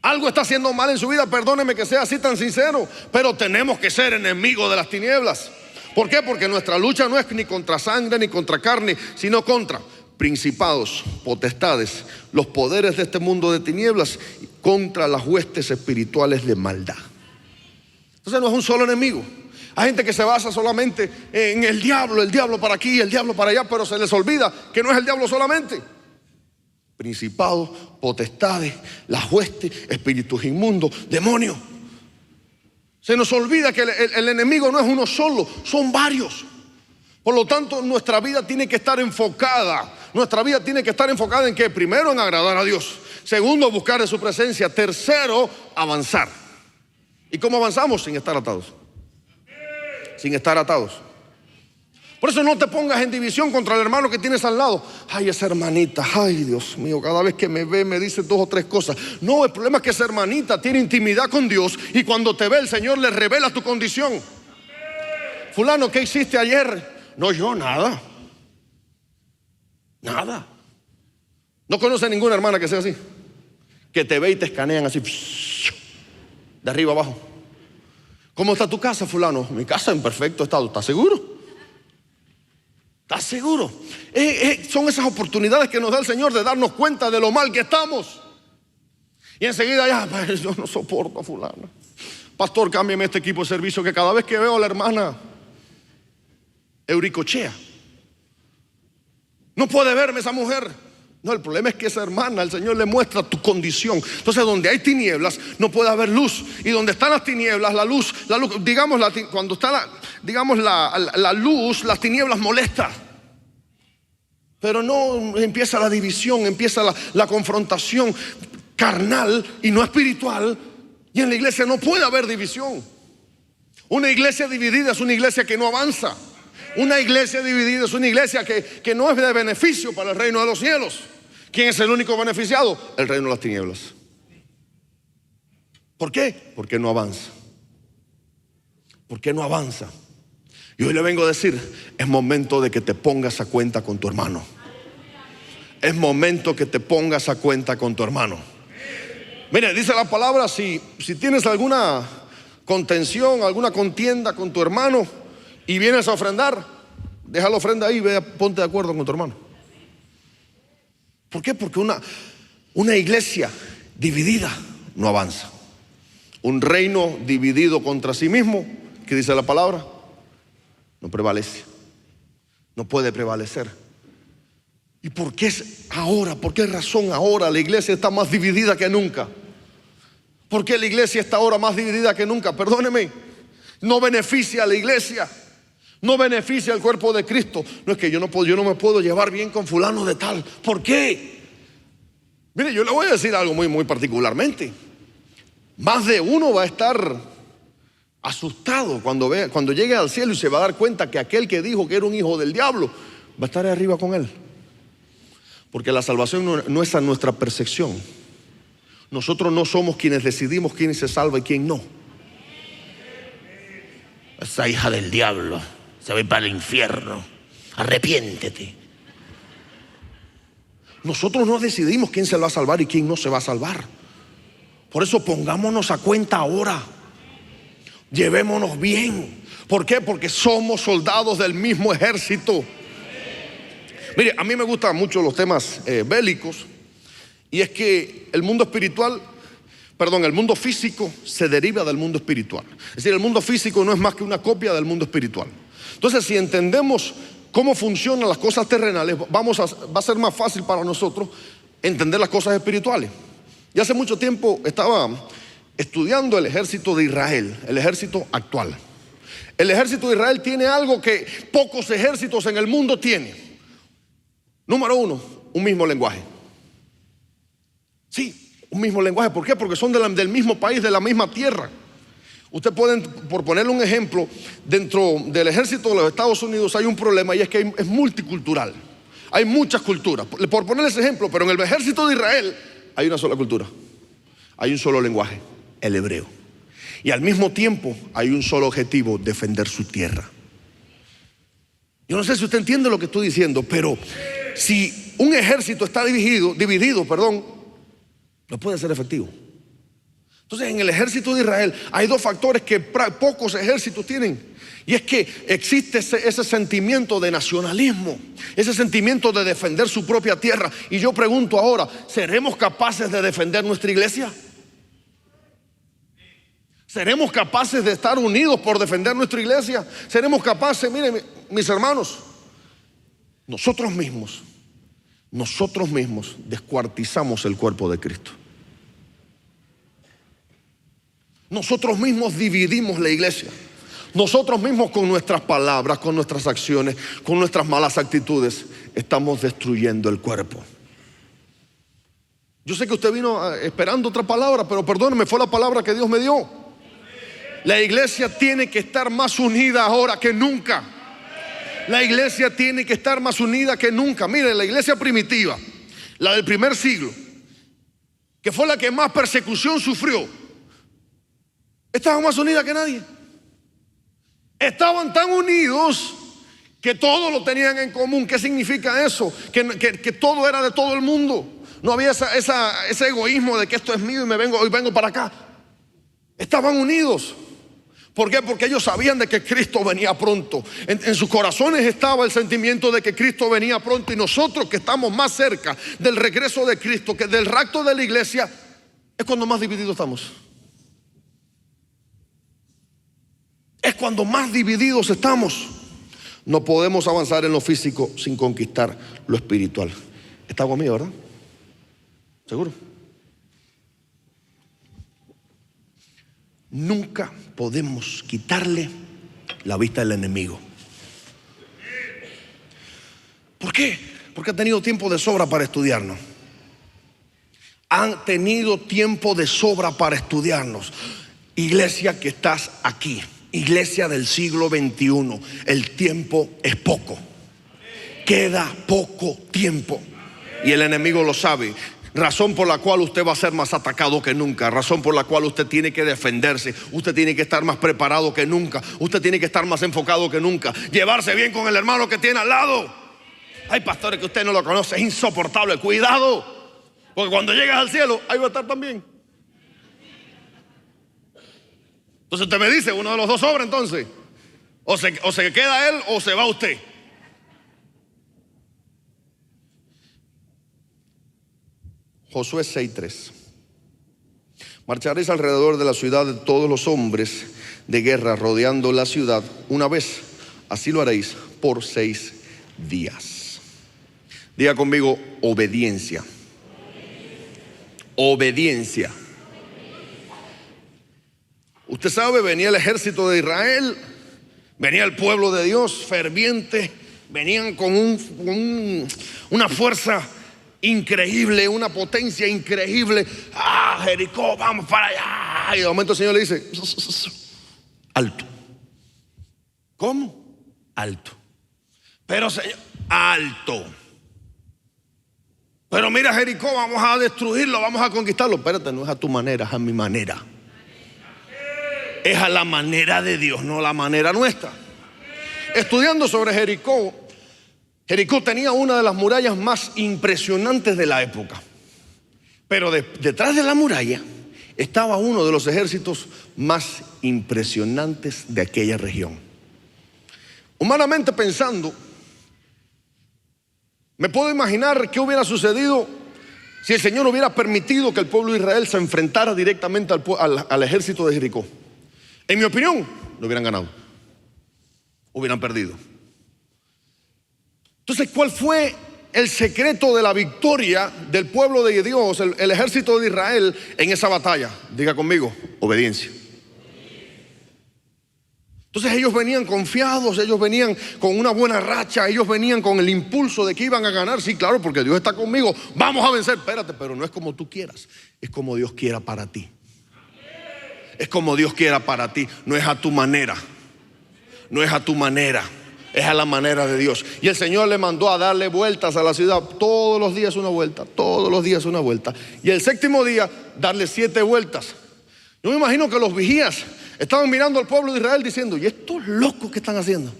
Algo está haciendo mal en su vida, perdóneme que sea así tan sincero, pero tenemos que ser enemigos de las tinieblas. ¿Por qué? Porque nuestra lucha no es ni contra sangre ni contra carne, sino contra principados, potestades, los poderes de este mundo de tinieblas, contra las huestes espirituales de maldad. Entonces no es un solo enemigo. Hay gente que se basa solamente en el diablo para aquí, el diablo para allá, pero se les olvida que no es el diablo solamente. Principados, potestades, las huestes, espíritus inmundos, demonios. Se nos olvida que el enemigo no es uno solo, son varios. Por lo tanto, nuestra vida tiene que estar enfocada. Nuestra vida tiene que estar enfocada en que primero en agradar a Dios. Segundo, buscar de su presencia. Tercero, avanzar. ¿Y cómo avanzamos? Sin estar atados. Sin estar atados. Por eso no te pongas en división contra el hermano que tienes al lado. Ay, esa hermanita, ay, Dios mío, cada vez que me ve me dice 2 o 3 cosas. No, el problema es que esa hermanita tiene intimidad con Dios y cuando te ve el Señor le revela tu condición. Fulano, ¿qué hiciste ayer? No, yo nada. Nada. No conoce ninguna hermana que sea así, que te ve y te escanean así, de arriba abajo. ¿Cómo está tu casa, fulano? Mi casa en perfecto estado. ¿Estás seguro? ¿Estás seguro? Son esas oportunidades que nos da el Señor de darnos cuenta de lo mal que estamos. Y enseguida ya, pues, yo no soporto a fulano. Pastor, cámbiame este equipo de servicio, que cada vez que veo a la hermana euricochea. No puede verme esa mujer. No, el problema es que esa hermana, el Señor le muestra tu condición. Entonces, donde hay tinieblas, no puede haber luz. Y donde están las tinieblas, la luz, digamos, cuando está la luz, las tinieblas molestan. Pero no, empieza la división, empieza la confrontación carnal y no espiritual. Y en la iglesia no puede haber división. Una iglesia dividida es una iglesia que no avanza. Una iglesia dividida es una iglesia que no es de beneficio para el reino de los cielos. ¿Quién es el único beneficiado? El reino de las tinieblas. ¿Por qué? Porque no avanza. ¿Por qué no avanza? Y hoy le vengo a decir, es momento de que te pongas a cuenta con tu hermano. Es momento que te pongas a cuenta con tu hermano. Mire, dice la palabra, si tienes alguna contención, alguna contienda con tu hermano y vienes a ofrendar, deja la ofrenda ahí y ponte de acuerdo con tu hermano. ¿Por qué? Porque una iglesia dividida no avanza. Un reino dividido contra sí mismo, ¿qué dice la palabra? No prevalece. No puede prevalecer. ¿Y por qué es ahora? ¿Por qué razón ahora la iglesia está más dividida que nunca? ¿Por qué la iglesia está ahora más dividida que nunca? Perdóneme, no beneficia a la iglesia, no beneficia al cuerpo de Cristo. No es que yo no me puedo llevar bien con fulano de tal. ¿Por qué? Mire, yo le voy a decir algo muy particularmente. Más de uno va a estar asustado cuando llegue al cielo y se va a dar cuenta que aquel que dijo que era un hijo del diablo va a estar ahí arriba con él. Porque la salvación no es a nuestra percepción. Nosotros no somos quienes decidimos quién se salva y quién no. Esa hija del diablo se va a ir para el infierno. Arrepiéntete. Nosotros no decidimos quién se va a salvar y quién no se va a salvar. Por eso pongámonos a cuenta ahora. Llevémonos bien. ¿Por qué? Porque somos soldados del mismo ejército. Mire, a mí me gustan mucho los temas bélicos. Y es que el mundo físico se deriva del mundo espiritual. Es decir, el mundo físico no es más que una copia del mundo espiritual. Entonces, si entendemos cómo funcionan las cosas terrenales, va a ser más fácil para nosotros entender las cosas espirituales. Y hace mucho tiempo estaba estudiando el ejército de Israel, el ejército actual. El ejército de Israel tiene algo que pocos ejércitos en el mundo tienen. Número uno, un mismo lenguaje. Sí, un mismo lenguaje. ¿Por qué? Porque son del mismo país, de la misma tierra. Usted puede, por ponerle un ejemplo, dentro del ejército de los Estados Unidos hay un problema y es que es multicultural. Hay muchas culturas. Por ponerles ejemplo, pero en el ejército de Israel hay una sola cultura. Hay un solo lenguaje, el hebreo. Y al mismo tiempo hay un solo objetivo, defender su tierra. Yo no sé si usted entiende lo que estoy diciendo, pero si un ejército está dividido, no puede ser efectivo. Entonces, en el ejército de Israel hay dos factores que pocos ejércitos tienen. Y es que existe ese sentimiento de nacionalismo, ese sentimiento de defender su propia tierra. Y yo pregunto ahora, ¿seremos capaces de defender nuestra iglesia? ¿Seremos capaces de estar unidos por defender nuestra iglesia? ¿Seremos capaces? Miren, mis hermanos, nosotros mismos descuartizamos el cuerpo de Cristo. Nosotros mismos dividimos la iglesia. Nosotros mismos, con nuestras palabras, con nuestras acciones, con nuestras malas actitudes, estamos destruyendo el cuerpo. Yo sé que usted vino esperando otra palabra, pero perdóneme, fue la palabra que Dios me dio. La iglesia tiene que estar más unida ahora que nunca. La iglesia tiene que estar más unida que nunca. Mire, la iglesia primitiva, la del primer siglo, que fue la que más persecución sufrió, estaba más unida que nadie. Estaban tan unidos que todo lo tenían en común. ¿Qué significa eso? Que todo era de todo el mundo. No había ese egoísmo de que esto es mío y hoy vengo para acá. Estaban unidos. ¿Por qué? Porque ellos sabían de que Cristo venía pronto. En sus corazones estaba el sentimiento de que Cristo venía pronto. Y nosotros, que estamos más cerca del regreso de Cristo que del rapto de la iglesia, es cuando más divididos estamos. Es cuando más divididos estamos. No podemos avanzar en lo físico sin conquistar lo espiritual. ¿Está conmigo, verdad? ¿Seguro? Nunca podemos quitarle la vista al enemigo. ¿Por qué? Porque ha tenido tiempo de sobra para estudiarnos. Han tenido tiempo de sobra para estudiarnos. Iglesia que estás aquí, iglesia del siglo XXI, el tiempo es poco. Queda poco tiempo. Y el enemigo lo sabe. Razón por la cual usted va a ser más atacado que nunca. Razón por la cual usted tiene que defenderse. Usted tiene que estar más preparado que nunca. Usted tiene que estar más enfocado que nunca. Llevarse bien con el hermano que tiene al lado. Hay pastores que usted no lo conoce, es insoportable. Cuidado, porque cuando llegas al cielo, ahí va a estar también. Entonces usted me dice, uno de los dos sobra entonces. O se queda él o se va usted. Josué 6:3. Marcharéis alrededor de la ciudad de todos los hombres de guerra rodeando la ciudad una vez. Así lo haréis por 6 días. Diga conmigo, obediencia. Obediencia. Usted sabe, venía el ejército de Israel, venía el pueblo de Dios ferviente, venían con una fuerza increíble, una potencia increíble. Jericó, vamos para allá. Y de momento el Señor le dice, alto. ¿Cómo? Alto. Pero Señor, alto. Pero mira, Jericó, vamos a destruirlo, vamos a conquistarlo. Espérate, no es a tu manera, es a mi manera. Es a la manera de Dios, no a la manera nuestra. Estudiando sobre Jericó, Jericó tenía una de las murallas más impresionantes de la época. Pero detrás de la muralla estaba uno de los ejércitos más impresionantes de aquella región. Humanamente pensando, me puedo imaginar qué hubiera sucedido si el Señor hubiera permitido que el pueblo de Israel se enfrentara directamente al ejército de Jericó. En mi opinión, lo hubieran ganado, hubieran perdido. Entonces, ¿cuál fue el secreto de la victoria del pueblo de Dios, el ejército de Israel en esa batalla? Diga conmigo, obediencia. Entonces ellos venían confiados, ellos venían con una buena racha, ellos venían con el impulso de que iban a ganar. Sí, claro, porque Dios está conmigo, vamos a vencer. Espérate, pero no es como tú quieras, es como Dios quiera para ti. Es como Dios quiera para ti, no es a tu manera. No es a tu manera, es a la manera de Dios. Y el Señor le mandó a darle vueltas a la ciudad, todos los días una vuelta, todos los días una vuelta. Y el séptimo día, darle 7 vueltas. Yo me imagino que los vigías estaban mirando al pueblo de Israel diciendo, ¿y estos locos qué están haciendo?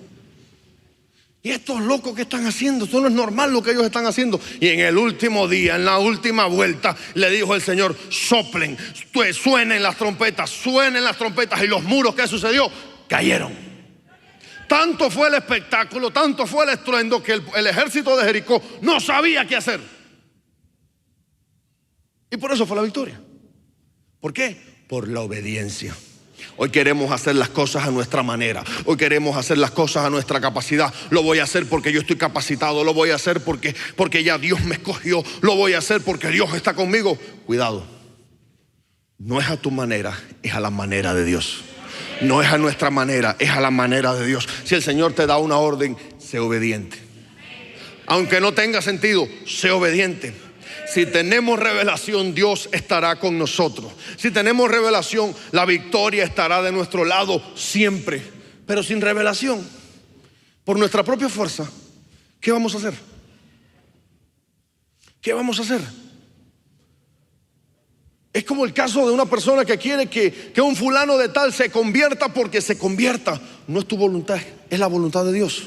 ¿Y estos locos qué están haciendo? Esto no es normal lo que ellos están haciendo. Y en el último día, en la última vuelta, le dijo el Señor, soplen, suenen las trompetas. Y los muros, ¿qué sucedió? Cayeron. Tanto fue el espectáculo, tanto fue el estruendo que el ejército de Jericó no sabía qué hacer. Y por eso fue la victoria. ¿Por qué? Por la obediencia. Hoy queremos hacer las cosas a nuestra manera. Hoy queremos hacer las cosas a nuestra capacidad. Lo voy a hacer porque yo estoy capacitado. Lo voy a hacer porque ya Dios me escogió. Lo voy a hacer porque Dios está conmigo. Cuidado. No es a tu manera, es a la manera de Dios. No es a nuestra manera, es a la manera de Dios. Si el Señor te da una orden, sé obediente. Aunque no tenga sentido, sé obediente. Si tenemos revelación, Dios estará con nosotros. Si tenemos revelación, la victoria estará de nuestro lado siempre. Pero sin revelación, por nuestra propia fuerza, ¿qué vamos a hacer? ¿Qué vamos a hacer? Es como el caso de una persona que quiere que un fulano de tal se convierta porque se convierta. No es tu voluntad, es la voluntad de Dios.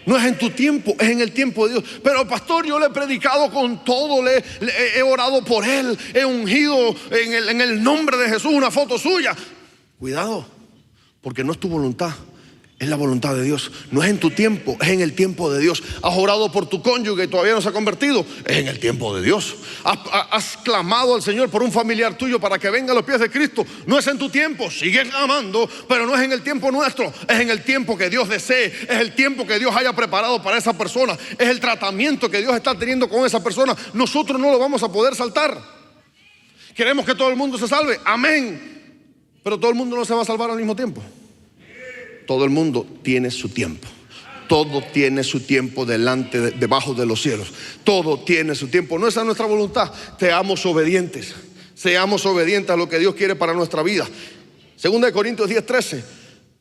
No es en tu tiempo, es en el tiempo de Dios. Pero pastor, yo le he predicado con todo, he orado por él, he ungido en el nombre de Jesús una foto suya. Cuidado, porque no es tu voluntad, es la voluntad de Dios. No es en tu tiempo, es en el tiempo de Dios. Has orado por tu cónyuge y todavía no se ha convertido, es en el tiempo de Dios. Has clamado al Señor por un familiar tuyo para que venga a los pies de Cristo. No es en tu tiempo, sigue clamando, pero no es en el tiempo nuestro. Es en el tiempo que Dios desee, es el tiempo que Dios haya preparado para esa persona. Es el tratamiento que Dios está teniendo con esa persona. Nosotros no lo vamos a poder saltar. Queremos que todo el mundo se salve, amén. Pero todo el mundo no se va a salvar al mismo tiempo. Todo el mundo tiene su tiempo. Todo tiene su tiempo debajo de los cielos. Todo tiene su tiempo. No es a nuestra voluntad. Seamos obedientes. Seamos obedientes a lo que Dios quiere para nuestra vida. 2 Corintios 10:13.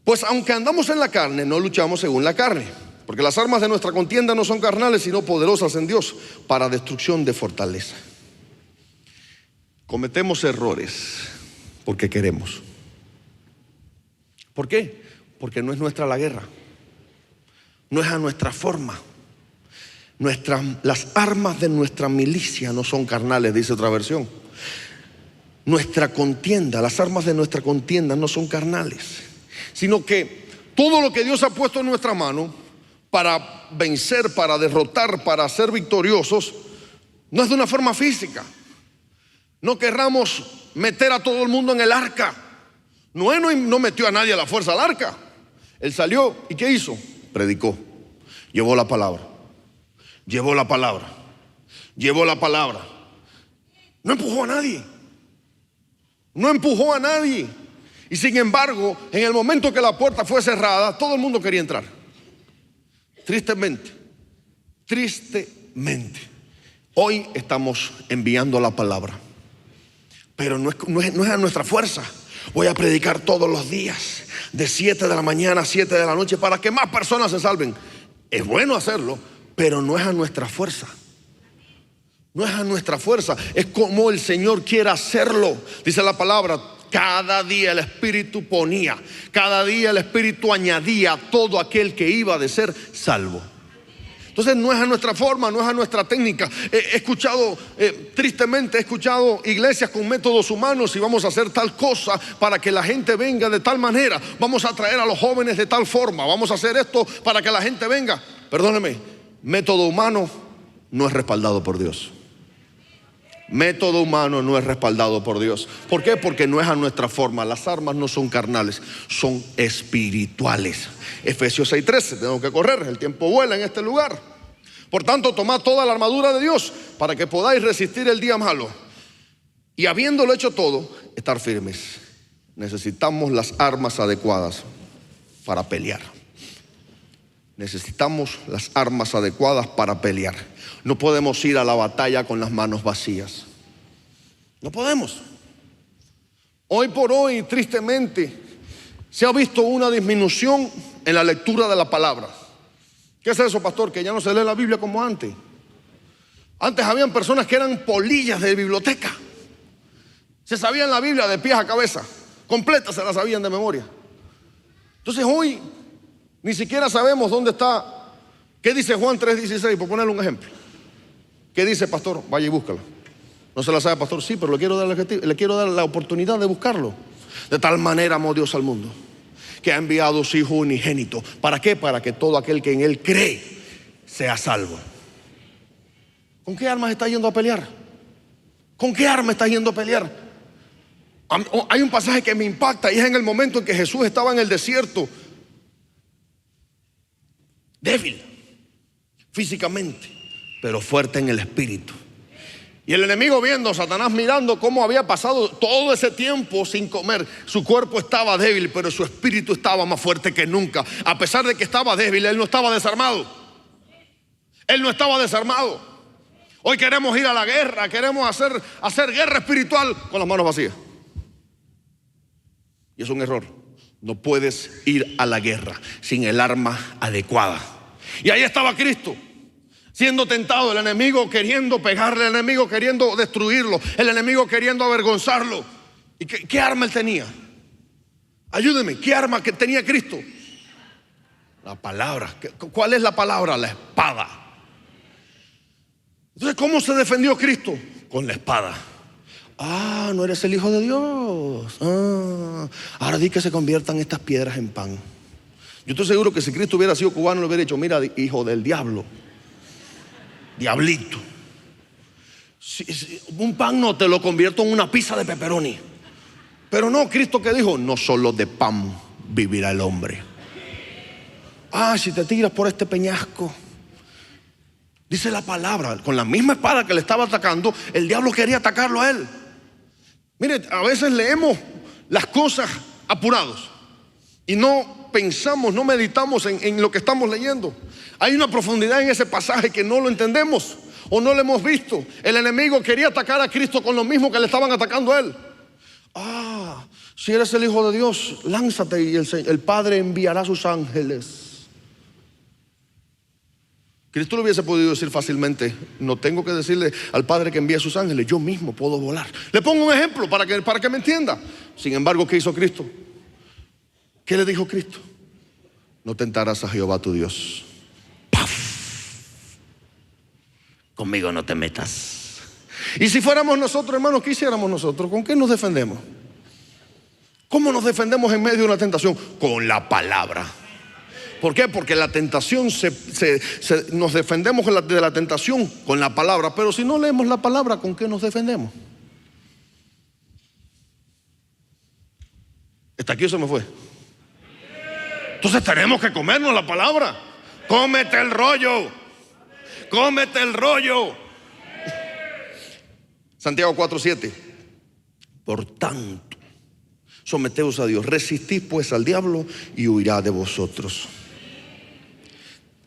Pues aunque andamos en la carne, no luchamos según la carne. Porque las armas de nuestra contienda no son carnales, sino poderosas en Dios para destrucción de fortaleza. Cometemos errores porque queremos. ¿Por qué? Porque no es nuestra la guerra. No es a nuestra forma. Las armas de nuestra milicia no son carnales, dice otra versión. Nuestra contienda, las armas de nuestra contienda no son carnales, sino que todo lo que Dios ha puesto en nuestra mano para vencer, para derrotar, para ser victoriosos, no es de una forma física. No querramos meter a todo el mundo en el arca. Noé no metió a nadie a la fuerza al arca. Él salió y ¿qué hizo? Predicó, llevó la palabra, llevó la palabra, llevó la palabra. No empujó a nadie. No empujó a nadie. Y sin embargo, en el momento que la puerta fue cerrada, todo el mundo quería entrar. Tristemente, hoy estamos enviando la palabra, pero no es a nuestra fuerza. Voy a predicar todos los días, de 7 de la mañana a 7 de la noche, para que más personas se salven. Es bueno hacerlo, pero no es a nuestra fuerza. No es a nuestra fuerza, es como el Señor quiere hacerlo. Dice la palabra, cada día el Espíritu ponía, cada día el Espíritu añadía a todo aquel que iba de ser salvo. Entonces no es a nuestra forma, no es a nuestra técnica. Tristemente he escuchado iglesias con métodos humanos y vamos a hacer tal cosa para que la gente venga de tal manera. Vamos a traer a los jóvenes de tal forma, vamos a hacer esto para que la gente venga. Perdóneme, método humano no es respaldado por Dios. Método humano no es respaldado por Dios. ¿Por qué? Porque no es a nuestra forma. Las armas no son carnales, son espirituales. Efesios 6:13. Tengo que correr, el tiempo vuela en este lugar. Por tanto, tomad toda la armadura de Dios para que podáis resistir el día malo. Y habiéndolo hecho todo, estar firmes. Necesitamos las armas adecuadas para pelear. Necesitamos las armas adecuadas para pelear. No podemos ir a la batalla con las manos vacías. No podemos. Hoy por hoy, tristemente, se ha visto una disminución en la lectura de la palabra. ¿Qué es eso, pastor? Que ya no se lee la Biblia como antes. Antes habían personas que eran polillas de biblioteca. Se sabían la Biblia de pies a cabeza. Completa se la sabían de memoria. Entonces hoy ni siquiera sabemos dónde está. ¿Qué dice Juan 3:16? Por ponerle un ejemplo. ¿Qué dice, pastor? Vaya y búscalo. ¿No se la sabe, pastor? Sí, pero le quiero dar la oportunidad de buscarlo. De tal manera amó Dios al mundo, que ha enviado a su Hijo unigénito. ¿Para qué? Para que todo aquel que en Él cree sea salvo. ¿Con qué armas está yendo a pelear? ¿Con qué arma está yendo a pelear? Hay un pasaje que me impacta y es en el momento en que Jesús estaba en el desierto, débil físicamente, pero fuerte en el espíritu. Y el enemigo viendo, Satanás mirando cómo había pasado todo ese tiempo sin comer. Su cuerpo estaba débil, pero su espíritu estaba más fuerte que nunca. A pesar de que estaba débil, él no estaba desarmado. Él no estaba desarmado. Hoy queremos ir a la guerra, queremos hacer guerra espiritual con las manos vacías. Y es un error. No puedes ir a la guerra sin el arma adecuada. Y ahí estaba Cristo, siendo tentado, el enemigo queriendo pegarle, el enemigo queriendo destruirlo, el enemigo queriendo avergonzarlo. ¿Y qué arma él tenía? Ayúdeme, ¿qué arma que tenía Cristo? La palabra. ¿Cuál es la palabra? La espada. Entonces, ¿cómo se defendió Cristo? Con la espada. Ah, no eres el Hijo de Dios. Ahora di que se conviertan estas piedras en pan. Yo estoy seguro que si Cristo hubiera sido cubano, le hubiera dicho: mira, hijo del diablo, diablito, si un pan no te lo convierto en una pizza de pepperoni. Pero no, Cristo, ¿qué dijo? No solo de pan vivirá el hombre. Si te tiras por este peñasco, dice la palabra, con la misma espada que le estaba atacando, el diablo quería atacarlo a él. Mire, a veces leemos las cosas apurados. y no pensamos, no meditamos en lo que estamos leyendo. Hay una profundidad en ese pasaje que no lo entendemos o no lo hemos visto. El enemigo quería atacar a Cristo con lo mismo que le estaban atacando a él. Si eres el Hijo de Dios, lánzate y el Padre enviará a sus ángeles. Cristo le hubiese podido decir fácilmente: no tengo que decirle al Padre que envíe a sus ángeles, yo mismo puedo volar. Le pongo un ejemplo para que me entienda. Sin embargo, ¿qué hizo Cristo? ¿Qué le dijo Cristo? No tentarás a Jehová tu Dios. ¡Paf! Conmigo no te metas. Y si fuéramos nosotros, hermanos, ¿qué hiciéramos nosotros? ¿Con qué nos defendemos? ¿Cómo nos defendemos en medio de una tentación? Con la palabra. ¿Por qué? Porque la tentación nos defendemos de la tentación con la palabra. Pero si no leemos la palabra, ¿con qué nos defendemos? ¿Está aquí o se me fue? Entonces tenemos que comernos la palabra. Cómete el rollo. Cómete el rollo. Santiago 4:7. Por tanto, someteos a Dios, resistid pues al diablo y huirá de vosotros.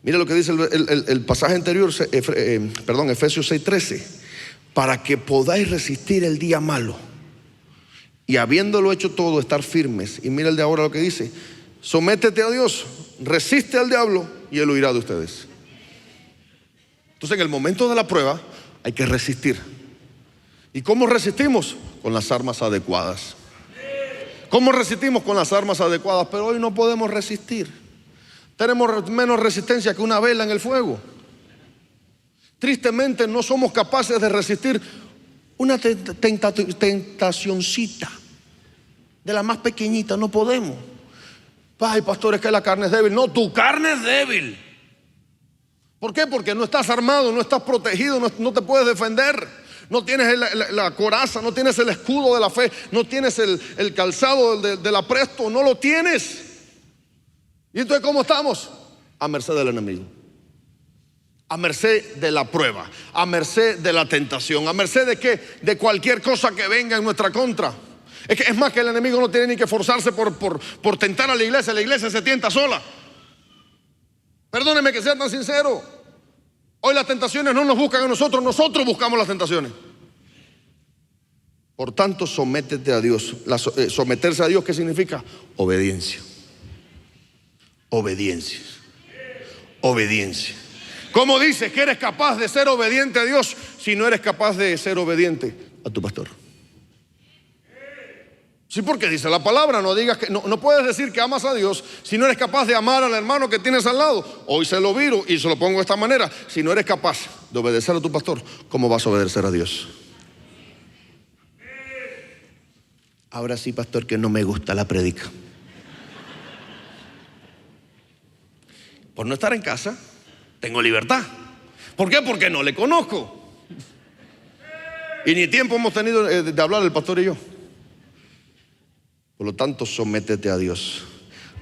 Mira lo que dice el pasaje anterior, Efesios 6:13. Para que podáis resistir el día malo y habiéndolo hecho todo, estar firmes. Y mira el de ahora lo que dice: sométete a Dios, resiste al diablo y él huirá de ustedes. Entonces en el momento de la prueba hay que resistir. ¿Y cómo resistimos? Con las armas adecuadas. ¿Cómo resistimos? Con las armas adecuadas. Pero hoy no podemos resistir. Tenemos menos resistencia que una vela en el fuego. Tristemente no somos capaces de resistir una tentacioncita de la más pequeñita. No podemos. Ay, pastor, es que la carne es débil. No, tu carne es débil. ¿Por qué? Porque no estás armado, no estás protegido, no te puedes defender. No tienes la coraza, no tienes el escudo de la fe, no tienes el calzado del apresto, no lo tienes. ¿Y entonces cómo estamos? A merced del enemigo, a merced de la prueba, a merced de la tentación, a merced de ¿qué? De cualquier cosa que venga en nuestra contra. Es más, que el enemigo no tiene ni que esforzarse por tentar a la iglesia se tienta sola. Perdóneme que sea tan sincero. Hoy las tentaciones no nos buscan a nosotros buscamos las tentaciones. Por tanto, sométete a Dios. Someterse a Dios, ¿qué significa? Obediencia. Obediencia. Obediencia. ¿Cómo dices que eres capaz de ser obediente a Dios si no eres capaz de ser obediente a tu pastor? Sí, porque dice la palabra, no digas que no puedes decir que amas a Dios si no eres capaz de amar al hermano que tienes al lado. Hoy se lo viro y se lo pongo de esta manera. Si no eres capaz de obedecer a tu pastor, ¿cómo vas a obedecer a Dios? Ahora sí, pastor, que no me gusta la prédica. Por no estar en casa, tengo libertad. ¿Por qué? Porque no le conozco. Y ni tiempo hemos tenido de hablar el pastor y yo. Por lo tanto, sométete a Dios,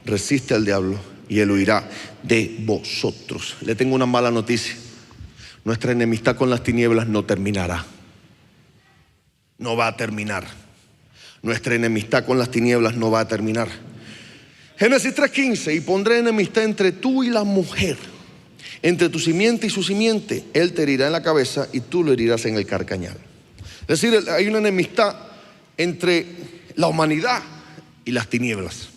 resiste al diablo y él huirá de vosotros. Le tengo una mala noticia: nuestra enemistad con las tinieblas no terminará. No va a terminar. Nuestra enemistad con las tinieblas no va a terminar. Génesis 3:15: y pondré enemistad entre tú y la mujer, entre tu simiente y su simiente. Él te herirá en la cabeza y tú lo herirás en el carcañal. Es decir, hay una enemistad entre la humanidad y las tinieblas.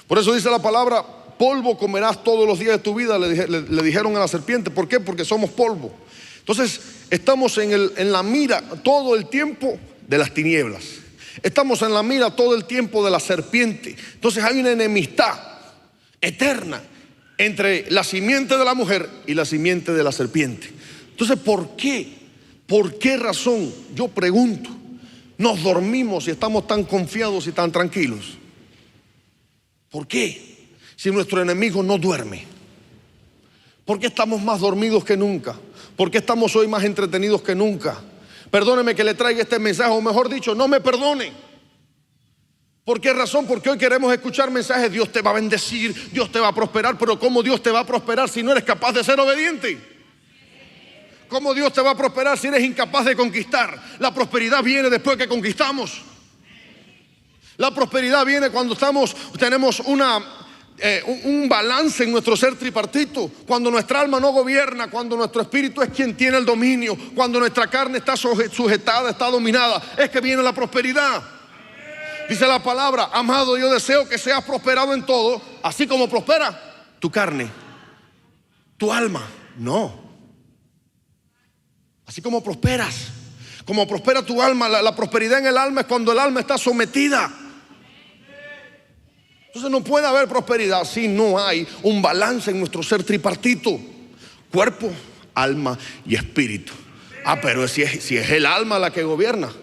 Por eso dice la palabra: polvo comerás todos los días de tu vida, le dijeron a la serpiente. ¿Por qué? Porque somos polvo. Entonces estamos en la mira todo el tiempo de las tinieblas. Estamos en la mira todo el tiempo de la serpiente. Entonces hay una enemistad eterna entre la simiente de la mujer y la simiente de la serpiente. Entonces, ¿por qué? ¿Por qué razón? Yo pregunto. Nos dormimos y estamos tan confiados y tan tranquilos. ¿Por qué? Si nuestro enemigo no duerme. ¿Por qué estamos más dormidos que nunca? ¿Por qué estamos hoy más entretenidos que nunca? Perdóneme que le traiga este mensaje, o mejor dicho, no me perdone. ¿Por qué razón? Porque hoy queremos escuchar mensajes: Dios te va a bendecir, Dios te va a prosperar. Pero ¿cómo Dios te va a prosperar si no eres capaz de ser obediente? ¿Cómo Dios te va a prosperar si eres incapaz de conquistar? La prosperidad viene después que conquistamos. La prosperidad viene cuando tenemos un balance en nuestro ser tripartito, cuando nuestra alma no gobierna, cuando nuestro espíritu es quien tiene el dominio, cuando nuestra carne está sujetada, está dominada, es que viene la prosperidad. Dice la palabra: amado, yo deseo que seas prosperado en todo, así como prospera tu carne, tu alma. No, así como prosperas, como prospera tu alma. La prosperidad en el alma es cuando el alma está sometida. Entonces no puede haber prosperidad si no hay un balance en nuestro ser tripartito: cuerpo, alma y espíritu. Pero si es el alma la que gobierna,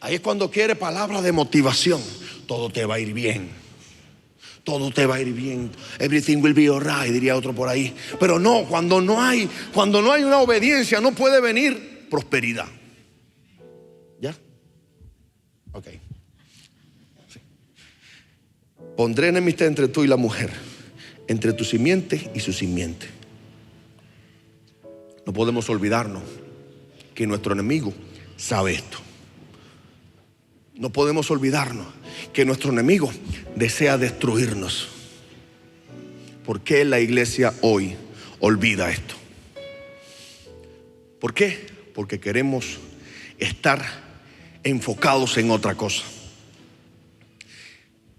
ahí es cuando quiere palabras de motivación. Todo te va a ir bien, todo te va a ir bien, everything will be alright, diría otro por ahí. Pero no, cuando no hay una obediencia, no puede venir prosperidad. ¿Ya? Ok. Pondré enemistad entre tú y la mujer, entre tu simiente y su simiente. No podemos olvidarnos que nuestro enemigo sabe esto. No podemos olvidarnos que nuestro enemigo desea destruirnos. ¿Por qué la iglesia hoy olvida esto? ¿Por qué? Porque queremos estar enfocados en otra cosa.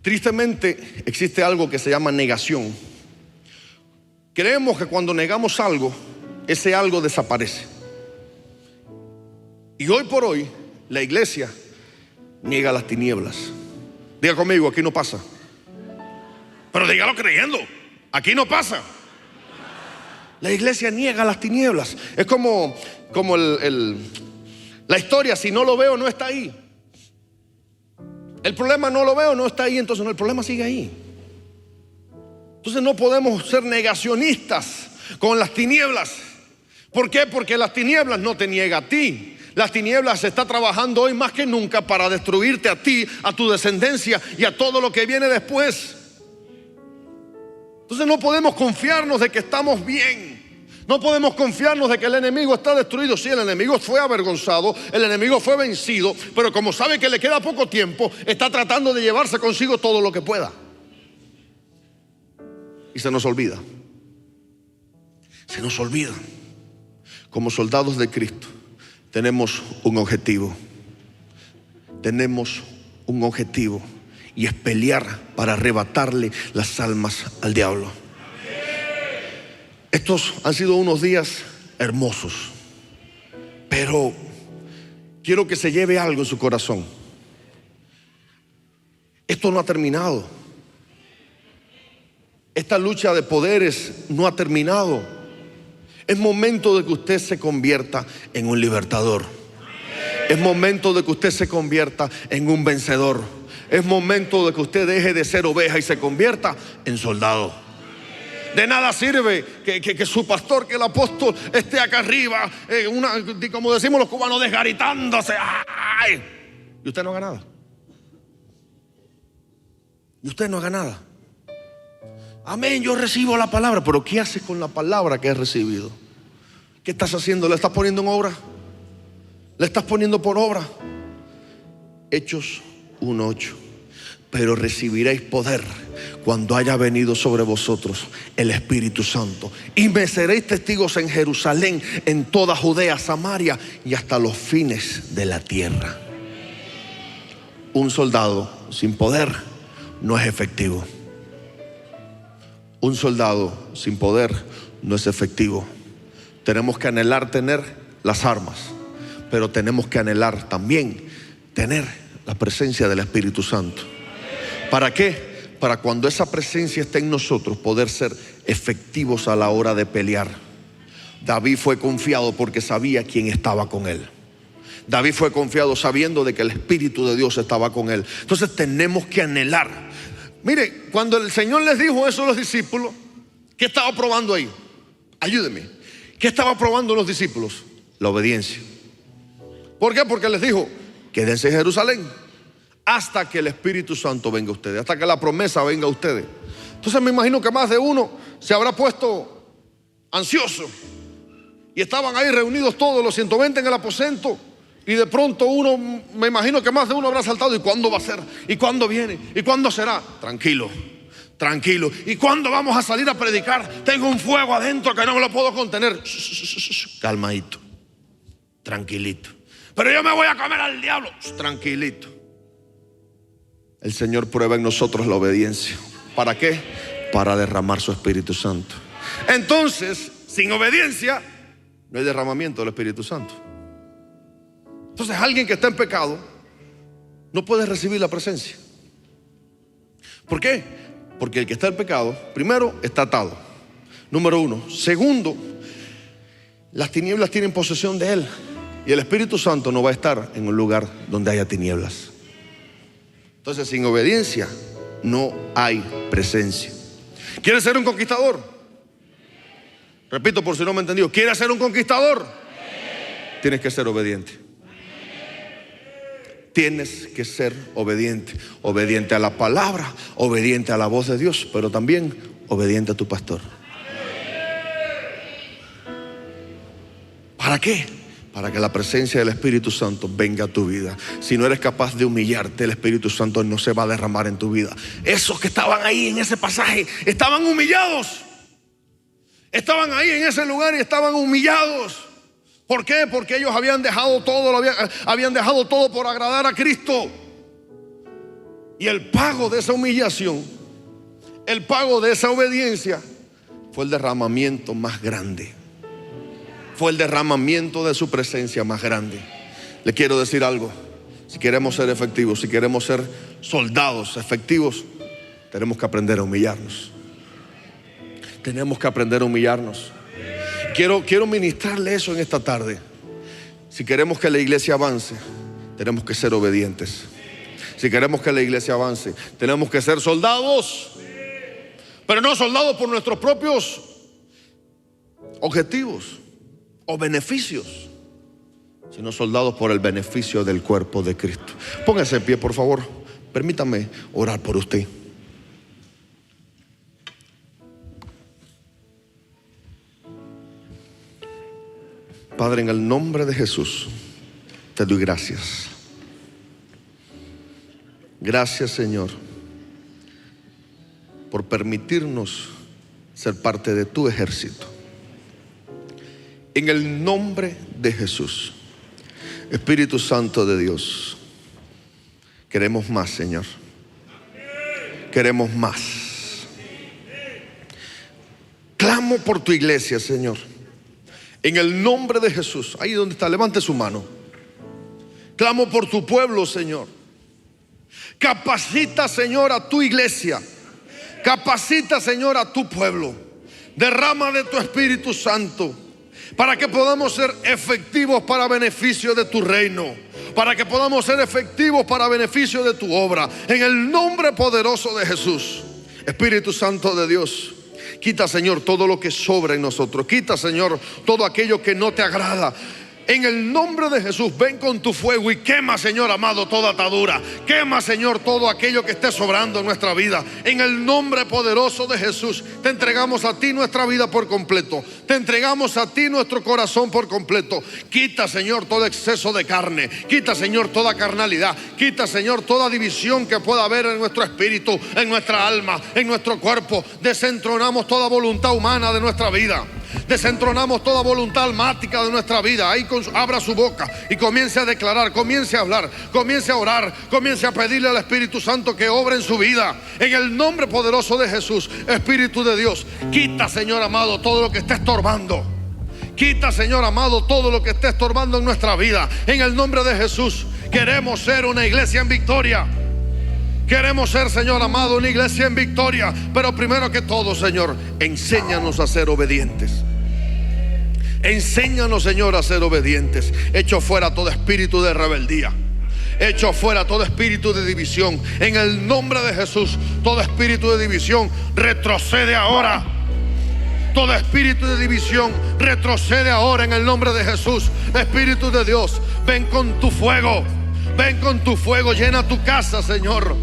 Tristemente existe algo que se llama negación. Creemos que cuando negamos algo, ese algo desaparece. Y hoy por hoy la iglesia niega las tinieblas. Diga conmigo: aquí no pasa. Pero dígalo creyendo: aquí no pasa. La iglesia niega las tinieblas. Es como la historia: si no lo veo, no está ahí. El problema no lo veo, no está ahí, entonces el problema sigue ahí. Entonces no podemos ser negacionistas con las tinieblas. ¿Por qué? Porque las tinieblas no te niega a ti. Las tinieblas está trabajando hoy más que nunca para destruirte a ti, a tu descendencia y a todo lo que viene después. Entonces no podemos confiarnos de que estamos bien. No podemos confiarnos de que el enemigo está destruido. Sí, el enemigo fue avergonzado, el enemigo fue vencido, pero como sabe que le queda poco tiempo, está tratando de llevarse consigo todo lo que pueda. Y se nos olvida. Se nos olvida. Como soldados de Cristo tenemos un objetivo. Tenemos un objetivo, y es pelear para arrebatarle las almas al diablo. Estos han sido unos días hermosos, pero quiero que se lleve algo en su corazón. Esto no ha terminado. Esta lucha de poderes no ha terminado. Es momento de que usted se convierta en un libertador. Es momento de que usted se convierta en un vencedor. Es momento de que usted deje de ser oveja y se convierta en soldado. De nada sirve que su pastor, que el apóstol esté acá arriba, como decimos los cubanos, desgaritándose. ¡Ay! Y usted no haga nada. Y usted no haga nada. Amén, yo recibo la palabra. Pero ¿qué haces con la palabra que has recibido? ¿Qué estás haciendo? ¿La estás poniendo en obra? ¿La estás poniendo por obra? Hechos 1:8. Pero recibiréis poder cuando haya venido sobre vosotros el Espíritu Santo, y me seréis testigos en Jerusalén, en toda Judea, Samaria y hasta los fines de la tierra. Un soldado sin poder no es efectivo. Un soldado sin poder no es efectivo. Tenemos que anhelar tener las armas, pero tenemos que anhelar también tener la presencia del Espíritu Santo. ¿Para qué? Para cuando esa presencia esté en nosotros, poder ser efectivos a la hora de pelear. David fue confiado porque sabía quién estaba con él. David fue confiado sabiendo de que el Espíritu de Dios estaba con él. Entonces tenemos que anhelar. Mire, cuando el Señor les dijo eso a los discípulos, ¿qué estaba probando ahí? Ayúdeme. ¿Qué estaba probando los discípulos? La obediencia. ¿Por qué? Porque les dijo: quédense en Jerusalén hasta que el Espíritu Santo venga a ustedes, hasta que la promesa venga a ustedes. Entonces me imagino que más de uno se habrá puesto ansioso, y estaban ahí reunidos todos los 120 en el aposento, Y de pronto uno, me imagino que más de uno habrá saltado. ¿Y cuándo va a ser? ¿Y cuándo viene? ¿Y cuándo será? Tranquilo, tranquilo. ¿Y cuándo vamos a salir a predicar? Tengo un fuego adentro que no me lo puedo contener. Calmadito, tranquilito. Pero yo me voy a comer al diablo. Tranquilito. El Señor prueba en nosotros la obediencia. ¿Para qué? Para derramar su Espíritu Santo. Entonces, sin obediencia no hay derramamiento del Espíritu Santo. Entonces alguien que está en pecado no puede recibir la presencia. ¿Por qué? Porque el que está en pecado, primero, está atado. Número uno. Segundo, las tinieblas tienen posesión de él. Y el Espíritu Santo no va a estar en un lugar donde haya tinieblas. Entonces, sin obediencia no hay presencia. ¿Quieres ser un conquistador? Repito por si no me entendió. ¿Quieres ser un conquistador? Tienes que ser obediente. Tienes que ser obediente. Obediente a la palabra, obediente a la voz de Dios, pero también obediente a tu pastor. ¿Para qué? Para que la presencia del Espíritu Santo venga a tu vida. Si no eres capaz de humillarte, el Espíritu Santo no se va a derramar en tu vida. Esos que estaban ahí en ese pasaje estaban humillados. Estaban ahí en ese lugar y estaban humillados. ¿Por qué? Porque ellos habían dejado todo, habían dejado todo por agradar a Cristo. Y el pago de esa humillación, el pago de esa obediencia, fue el derramamiento más grande. Fue el derramamiento de su presencia más grande. Le quiero decir algo. Si queremos ser efectivos, si queremos ser soldados efectivos, tenemos que aprender a humillarnos. Tenemos que aprender a humillarnos. Quiero ministrarle eso en esta tarde. Si queremos que la iglesia avance, tenemos que ser obedientes. Si queremos que la iglesia avance, tenemos que ser soldados. Pero no soldados por nuestros propios objetivos o beneficios, sino soldados por el beneficio del cuerpo de Cristo. Póngase en pie, por favor. Permítame orar por usted. Padre, en el nombre de Jesús, te doy gracias. Gracias, Señor, por permitirnos ser parte de tu ejército. En el nombre de Jesús, Espíritu Santo de Dios, queremos más, Señor. Queremos más. Clamo por tu iglesia, Señor. En el nombre de Jesús, ahí donde está, levante su mano. Clamo por tu pueblo, Señor. Capacita, Señor, a tu iglesia. Capacita, Señor, a tu pueblo. Derrama de tu Espíritu Santo para que podamos ser efectivos para beneficio de tu reino, para que podamos ser efectivos para beneficio de tu obra. En el nombre poderoso de Jesús. Espíritu Santo de Dios, quita, Señor, todo lo que sobra en nosotros. Quita, Señor, todo aquello que no te agrada. En el nombre de Jesús, ven con tu fuego y quema, Señor amado, toda atadura. Quema, Señor, todo aquello que esté sobrando en nuestra vida. En el nombre poderoso de Jesús, te entregamos a ti nuestra vida por completo. Te entregamos a ti nuestro corazón por completo. Quita, Señor, todo exceso de carne. Quita, Señor, toda carnalidad. Quita, Señor, toda división que pueda haber en nuestro espíritu, en nuestra alma, en nuestro cuerpo. Desentronamos toda voluntad humana de nuestra vida. Desentronamos toda voluntad almática de nuestra vida. Ahí abra su boca y comience a declarar, comience a hablar, comience a orar, comience a pedirle al Espíritu Santo que obre en su vida. En el nombre poderoso de Jesús, Espíritu de Dios, quita, Señor amado, todo lo que esté estorbando. Quita, Señor amado, todo lo que esté estorbando en nuestra vida. En el nombre de Jesús, queremos ser una iglesia en victoria. Queremos ser, Señor amado, una iglesia en victoria. Pero primero que todo, Señor, enséñanos a ser obedientes. Enséñanos, Señor, a ser obedientes. Echo fuera todo espíritu de rebeldía. Echo fuera todo espíritu de división. En el nombre de Jesús, todo espíritu de división retrocede ahora. Todo espíritu de división retrocede ahora en el nombre de Jesús. Espíritu de Dios, ven con tu fuego. Ven con tu fuego, llena tu casa, Señor.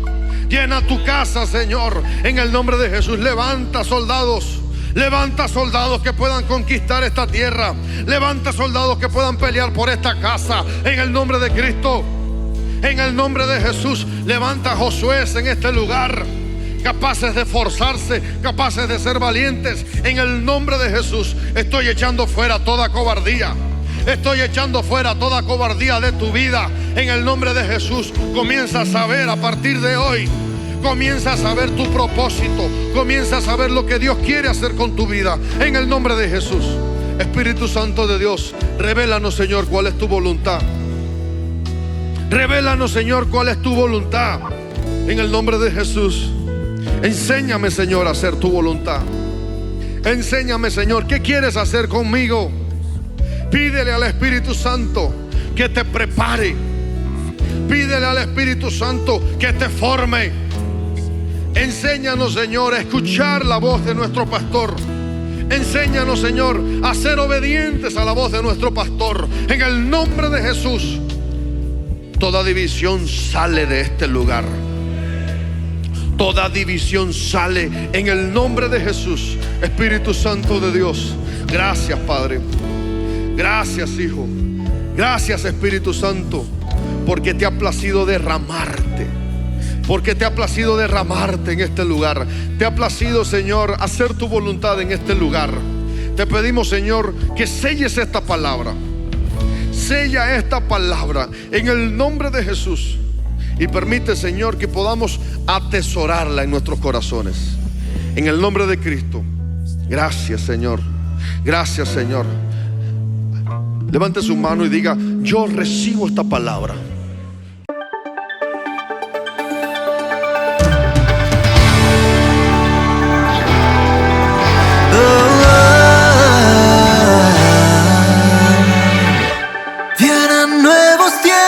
Llena tu casa, Señor. En el nombre de Jesús, levanta soldados. Levanta soldados que puedan conquistar esta tierra. Levanta soldados que puedan pelear por esta casa. En el nombre de Cristo, en el nombre de Jesús, levanta Josué en este lugar, capaces de esforzarse, capaces de ser valientes. En el nombre de Jesús, estoy echando fuera toda cobardía. Estoy echando fuera toda cobardía de tu vida. En el nombre de Jesús, comienza a saber a partir de hoy. Comienza a saber tu propósito. Comienza a saber lo que Dios quiere hacer con tu vida. En el nombre de Jesús. Espíritu Santo de Dios, revélanos, Señor, cuál es tu voluntad. Revélanos, Señor, cuál es tu voluntad. En el nombre de Jesús. Enséñame, Señor, a hacer tu voluntad. Enséñame, Señor, ¿qué quieres hacer conmigo? Pídele al Espíritu Santo que te prepare. Pídele al Espíritu Santo que te forme. Enséñanos, Señor, a escuchar la voz de nuestro pastor. Enséñanos, Señor, a ser obedientes a la voz de nuestro pastor. En el nombre de Jesús, toda división sale de este lugar. Toda división sale en el nombre de Jesús. Espíritu Santo de Dios, gracias, Padre. Gracias, Hijo. Gracias, Espíritu Santo, porque te ha placido derramarte. Porque te ha placido derramarte en este lugar. Te ha placido, Señor, hacer tu voluntad en este lugar. Te pedimos, Señor, que selles esta palabra. Sella esta palabra en el nombre de Jesús. Y permite, Señor, que podamos atesorarla en nuestros corazones. En el nombre de Cristo. Gracias, Señor. Gracias, Señor. Levante su mano y diga: yo recibo esta palabra. Vienen nuevos tiempos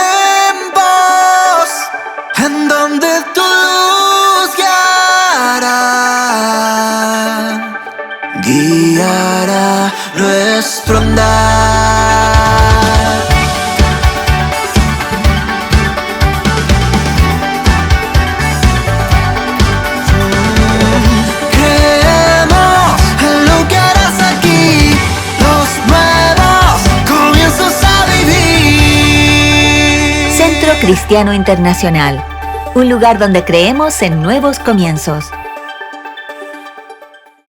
en donde tu luz guiará nuestro andar. Creemos en lo que harás aquí, los nuevos comienzos a vivir. Centro Cristiano Internacional, un lugar donde creemos en nuevos comienzos.